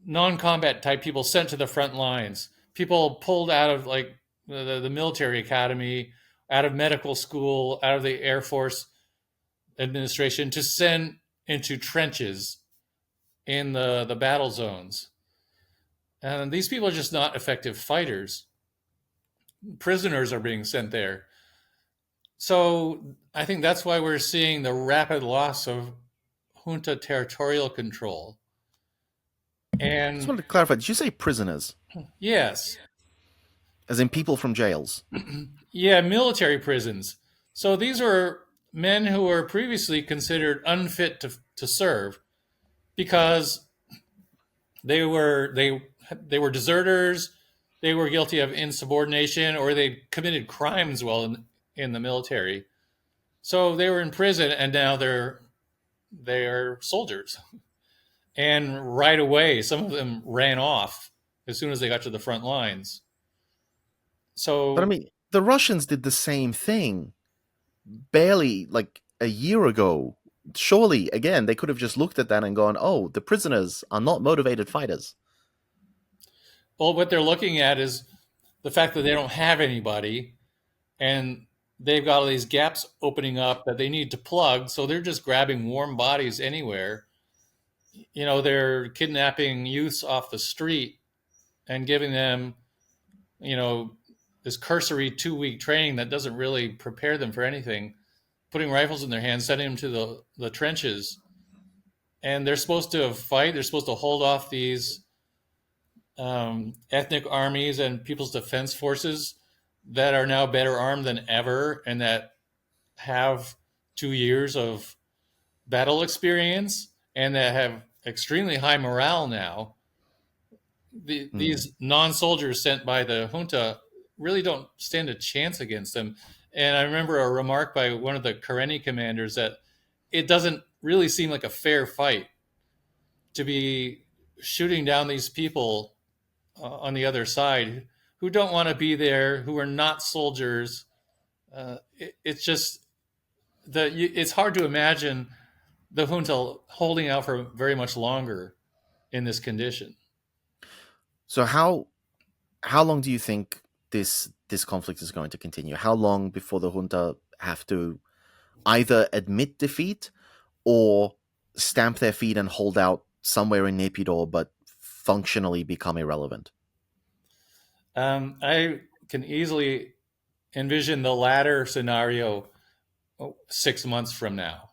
non-combat type people sent to the front lines, people pulled out of like the military academy, out of medical school, out of the Air Force administration to send into trenches in the battle zones. And these people are just not effective fighters. Prisoners are being sent there. So I think that's why we're seeing the rapid loss of junta territorial control. And I just wanted to clarify, did you say prisoners? Yes. As in people from jails? Yeah, military prisons. So these were men who were previously considered unfit to serve because they were deserters, they were guilty of insubordination or they committed crimes while in the military. So they were in prison, and now they're soldiers. And right away, some of them ran off as soon as they got to the front lines. But I So, mean, the Russians did the same thing barely like a year ago. Surely, again, they could have just looked at that and gone, oh, the prisoners are not motivated fighters. well, what they're looking at is the fact that they don't have anybody, and they've got all these gaps opening up that they need to plug. So they're just grabbing warm bodies anywhere. They're kidnapping youths off the street and giving them, you know, this cursory 2-week training that doesn't really prepare them for anything, putting rifles in their hands, sending them to the trenches. And they're supposed to fight. They're supposed to hold off these ethnic armies and people's defense forces that are now better armed than ever and that have 2 years of battle experience and that have extremely high morale now. These non-soldiers sent by the junta really don't stand a chance against them. And I remember a remark by one of the Karenni commanders that it doesn't really seem like a fair fight to be shooting down these people on the other side who don't want to be there, who are not soldiers. It's just it's hard to imagine the junta holding out for very much longer in this condition. So how long do you think this conflict is going to continue? How long before the junta have to either admit defeat or stamp their feet and hold out somewhere in Naypyidaw but functionally become irrelevant? I can easily envision the latter scenario 6 months from now,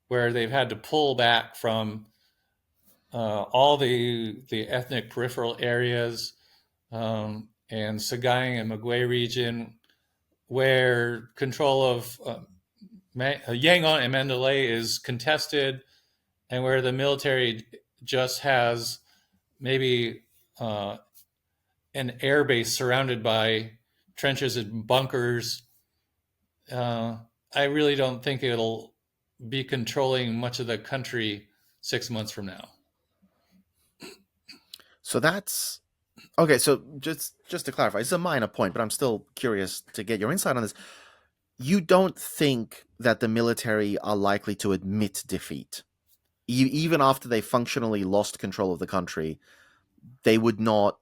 where they've had to pull back from all the ethnic peripheral areas and Sagaing and Magway region, where control of Yangon and Mandalay is contested, and where the military just has maybe an air base surrounded by trenches and bunkers. I really don't think it'll be controlling much of the country 6 months from now. So that's okay. So just to clarify, it's a minor point, but I'm still curious to get your insight on this. You don't think that the military are likely to admit defeat, even after they functionally lost control of the country? They would not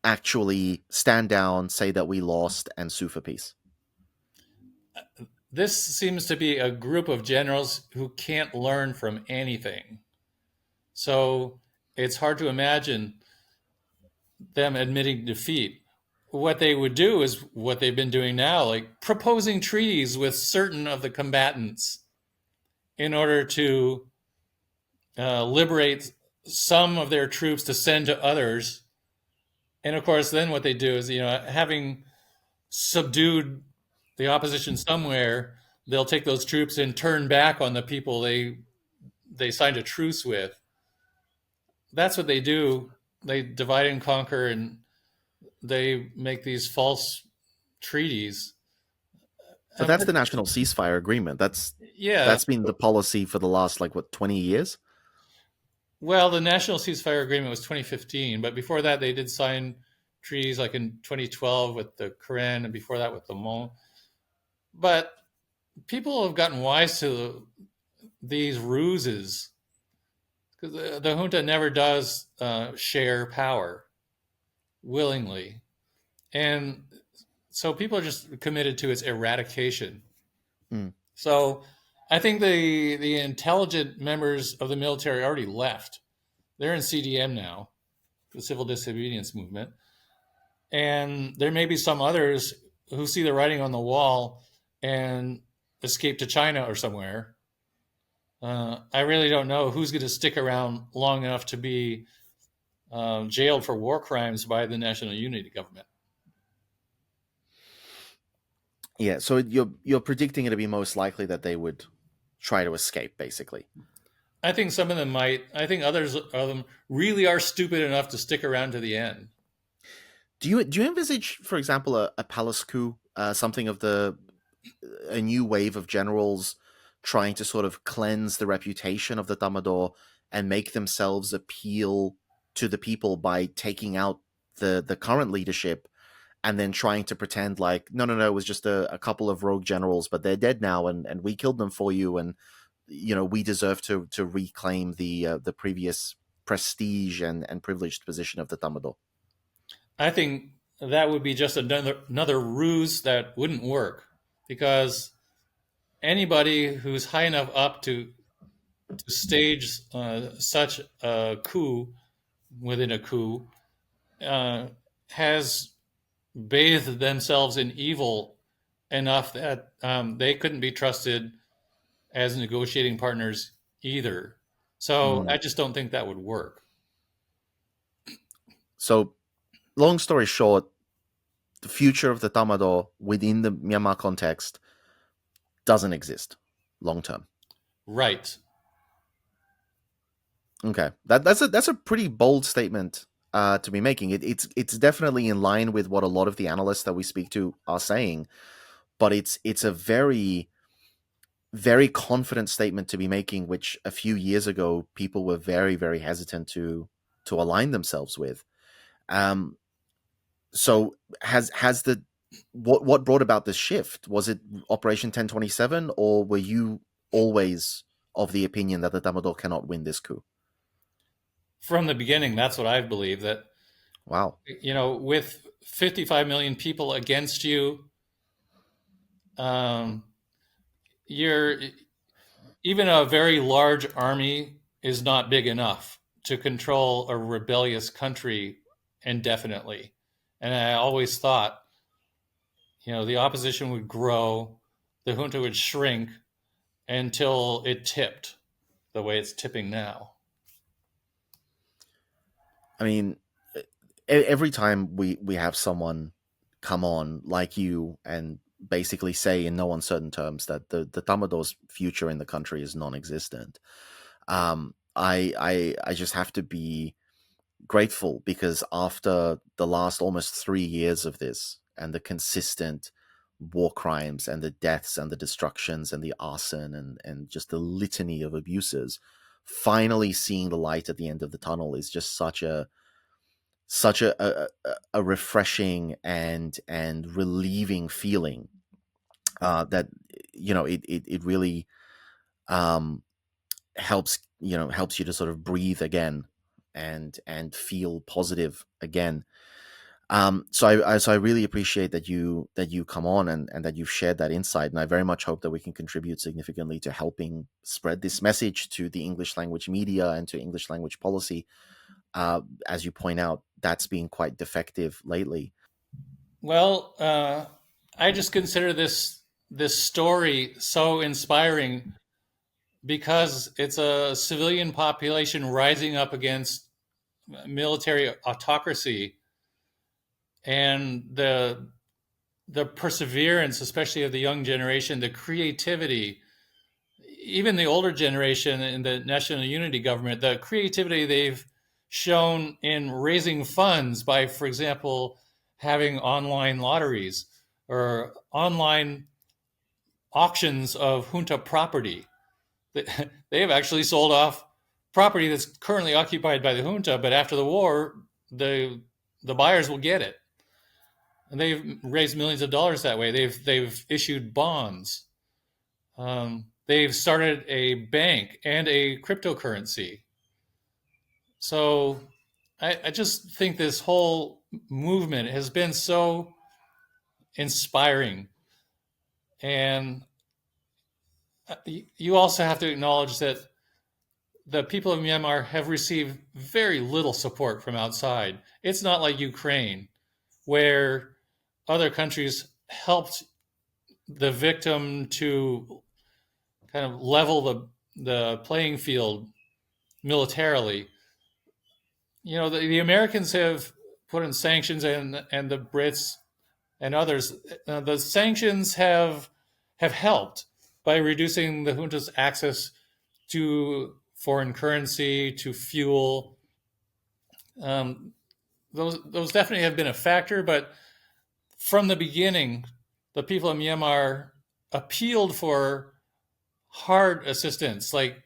actually stand down, say that we lost, and sue for peace. This seems to be a group of generals who can't learn from anything. So it's hard to imagine them admitting defeat. What they would do is what they've been doing now, like proposing treaties with certain of the combatants in order to liberate some of their troops to send to others. And of course, then what they do is, having subdued the opposition somewhere, they'll take those troops and turn back on the people they signed a truce with. That's what they do. They divide and conquer, and they make these false treaties. But that's the national ceasefire agreement. That's been the policy for the last 20 years. Well, the national ceasefire agreement was 2015, but before that they did sign treaties like in 2012 with the Karen, and before that with the Mon. But people have gotten wise to these ruses, because the junta never does share power willingly. And so people are just committed to its eradication. So I think the intelligent members of the military already left. They're in CDM now, the Civil Disobedience Movement. And there may be some others who see the writing on the wall and escape to China or somewhere. I really don't know who's going to stick around long enough to be jailed for war crimes by the National Unity Government. Yeah, so you're predicting it to be most likely that they would try to escape, basically. I think some of them might. I think others of them really are stupid enough to stick around to the end. Do you envisage, for example, a palace coup, something of the a new wave of generals trying to sort of cleanse the reputation of the Tamador and make themselves appeal to the people by taking out the current leadership and then trying to pretend like no, it was just a couple of rogue generals, but they're dead now, and we killed them for you, and we deserve to reclaim the previous prestige and privileged position of the Tamador. I think that would be just another ruse that wouldn't work, because anybody who's high enough up to stage such a coup within a coup uh, has bathed themselves in evil enough that they couldn't be trusted as negotiating partners either. So Mm. I just don't think that would work. So, long story short, the future of the Tamador within the Myanmar context doesn't exist long term. Right. Okay, that's a pretty bold statement to be making. It's definitely in line with what a lot of the analysts that we speak to are saying, but it's a very confident statement to be making, which a few years ago people were very hesitant to align themselves with. Um, so has the what brought about this shift? Was it Operation 1027, or were you always of the opinion that the Tamador cannot win this coup? From the beginning, that's what I've believed, that, Wow. with 55 million people against you, um, you're even a very large army is not big enough to control a rebellious country indefinitely. And I always thought, the opposition would grow, the junta would shrink until it tipped the way it's tipping now. I mean, every time we have someone come on like you and basically say in no uncertain terms that the Tamador's future in the country is non-existent, I just have to be grateful, because after the last almost 3 years of this and the consistent war crimes and the deaths and the destructions and the arson and just the litany of abuses, finally seeing the light at the end of the tunnel is just such a refreshing and relieving feeling, that it really um, helps you to sort of breathe again and feel positive again. So I really appreciate that you come on and that you've shared that insight, and I very much hope that we can contribute significantly to helping spread this message to the English language media and to English language policy. As you point out, that's been quite defective lately. Well, I just consider this story so inspiring because it's a civilian population rising up against military autocracy, and the perseverance, especially of the young generation, the creativity, even the older generation in the national unity government, the creativity they've shown in raising funds by, for example, having online lotteries or online auctions of junta property. They have actually sold off property that's currently occupied by the junta, but after the war, the buyers will get it, and they've raised millions of dollars that way. They've issued bonds. They've started a bank and a cryptocurrency. So I just think this whole movement has been so inspiring. And you also have to acknowledge that the people of Myanmar have received very little support from outside. It's not like Ukraine, where other countries helped the victim to kind of level the playing field militarily. The Americans have put in sanctions, and the Brits and others. The sanctions have helped by reducing the junta's access to foreign currency, to fuel. Um, those definitely have been a factor, but from the beginning, the people of Myanmar appealed for hard assistance, like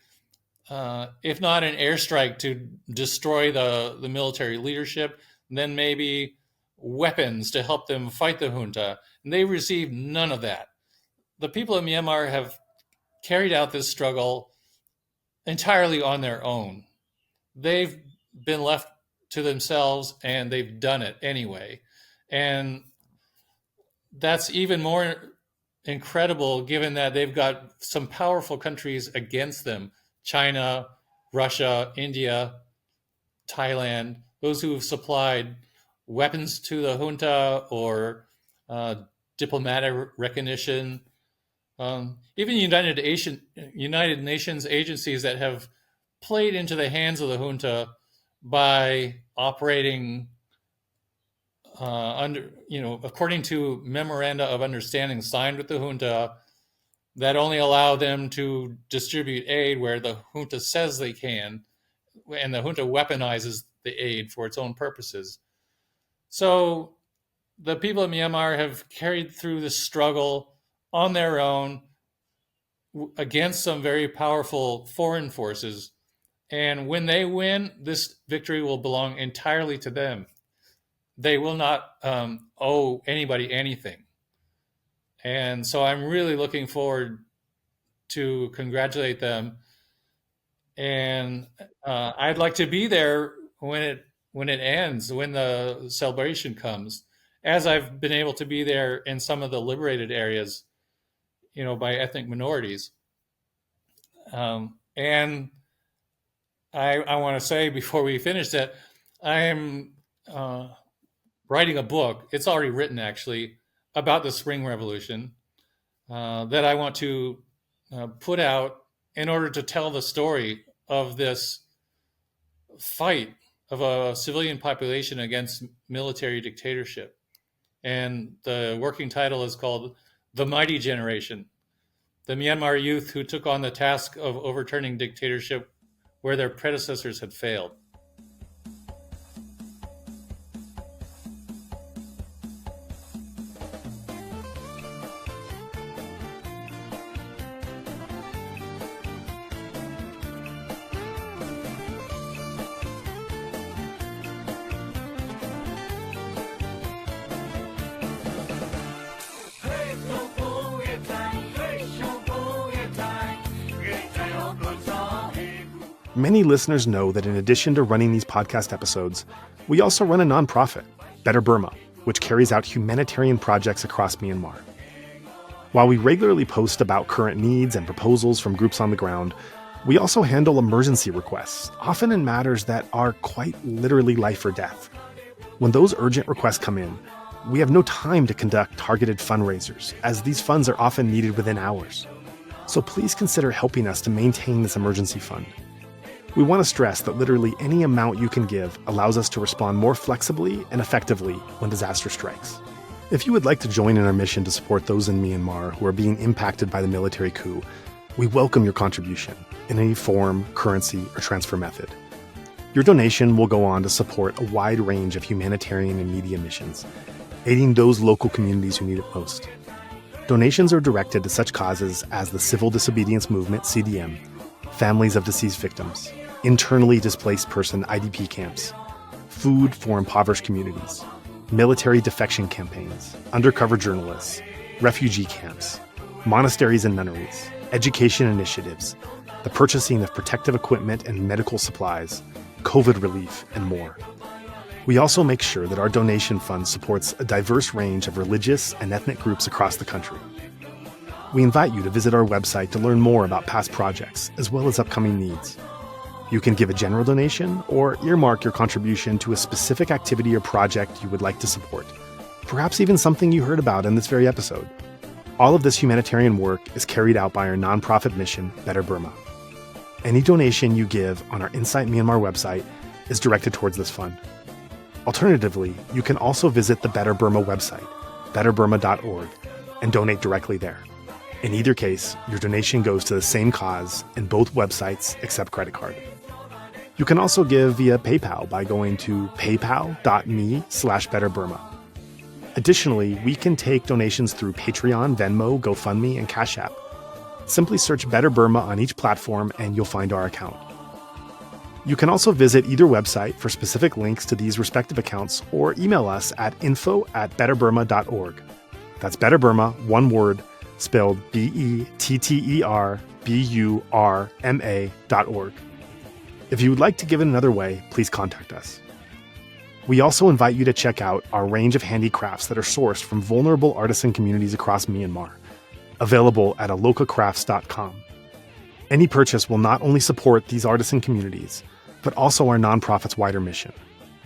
if not an airstrike to destroy the military leadership, then maybe weapons to help them fight the junta. And they received none of that. The people of Myanmar have carried out this struggle entirely on their own. They've been left to themselves and they've done it anyway. And that's even more incredible given that they've got some powerful countries against them: China, Russia, India, Thailand, those who have supplied weapons to the junta or diplomatic recognition. Even United Nations agencies that have played into the hands of the junta by operating according to memoranda of understanding signed with the junta that only allow them to distribute aid where the junta says they can, and the junta weaponizes the aid for its own purposes. So the people of Myanmar have carried through this struggle on their own against some very powerful foreign forces. And when they win, this victory will belong entirely to them. They will not owe anybody anything. And so I'm really looking forward to congratulate them. And I'd like to be there when it ends, when the celebration comes, as I've been able to be there in some of the liberated areas, by ethnic minorities. And I want to say before we finish that I am writing a book. It's already written, actually, about the Spring Revolution that I want to put out in order to tell the story of this fight of a civilian population against military dictatorship. And the working title is called The Mighty Generation: The Myanmar Youth Who Took on the Task of Overturning Dictatorship Where Their Predecessors Had Failed. Many listeners know that in addition to running these podcast episodes, we also run a nonprofit, Better Burma, which carries out humanitarian projects across Myanmar. While we regularly post about current needs and proposals from groups on the ground, we also handle emergency requests, often in matters that are quite literally life or death. When those urgent requests come in, we have no time to conduct targeted fundraisers, as these funds are often needed within hours. So please consider helping us to maintain this emergency fund. We want to stress that literally any amount you can give allows us to respond more flexibly and effectively when disaster strikes. If you would like to join in our mission to support those in Myanmar who are being impacted by the military coup, we welcome your contribution in any form, currency, or transfer method. Your donation will go on to support a wide range of humanitarian and media missions, aiding those local communities who need it most. Donations are directed to such causes as the Civil Disobedience Movement, CDM, families of deceased victims, internally displaced person IDP camps, food for impoverished communities, military defection campaigns, undercover journalists, refugee camps, monasteries and nunneries, education initiatives, the purchasing of protective equipment and medical supplies, COVID relief, and more. We also make sure that our donation fund supports a diverse range of religious and ethnic groups across the country. We invite you to visit our website to learn more about past projects, as well as upcoming needs. You can give a general donation or earmark your contribution to a specific activity or project you would like to support, perhaps even something you heard about in this very episode. All of this humanitarian work is carried out by our nonprofit mission, Better Burma. Any donation you give on our Insight Myanmar website is directed towards this fund. Alternatively, you can also visit the Better Burma website, betterburma.org, and donate directly there. In either case, your donation goes to the same cause, and both websites accept credit card. You can also give via PayPal by going to paypal.me/betterburma. Additionally, we can take donations through Patreon, Venmo, GoFundMe, and Cash App. Simply search Better Burma on each platform and you'll find our account. You can also visit either website for specific links to these respective accounts or email us at info@betterburma.org. That's Better Burma, one word, spelled BETTERBURMA.org. If you would like to give it another way, please contact us. We also invite you to check out our range of handicrafts that are sourced from vulnerable artisan communities across Myanmar, available at alokacrafts.com. Any purchase will not only support these artisan communities, but also our nonprofit's wider mission.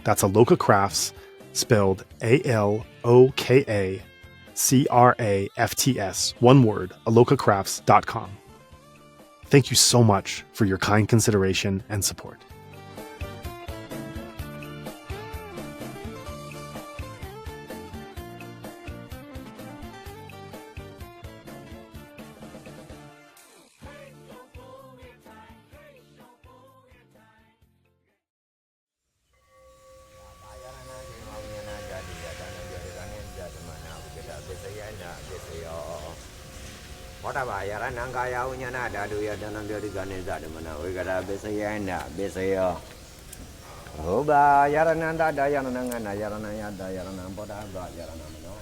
That's Aloka Crafts, spelled ALOKACRAFTS, one word, alokacrafts.com. Thank you so much for your kind consideration and support. Oba yarananda dayananga yaranaya dayanam boda yaranam no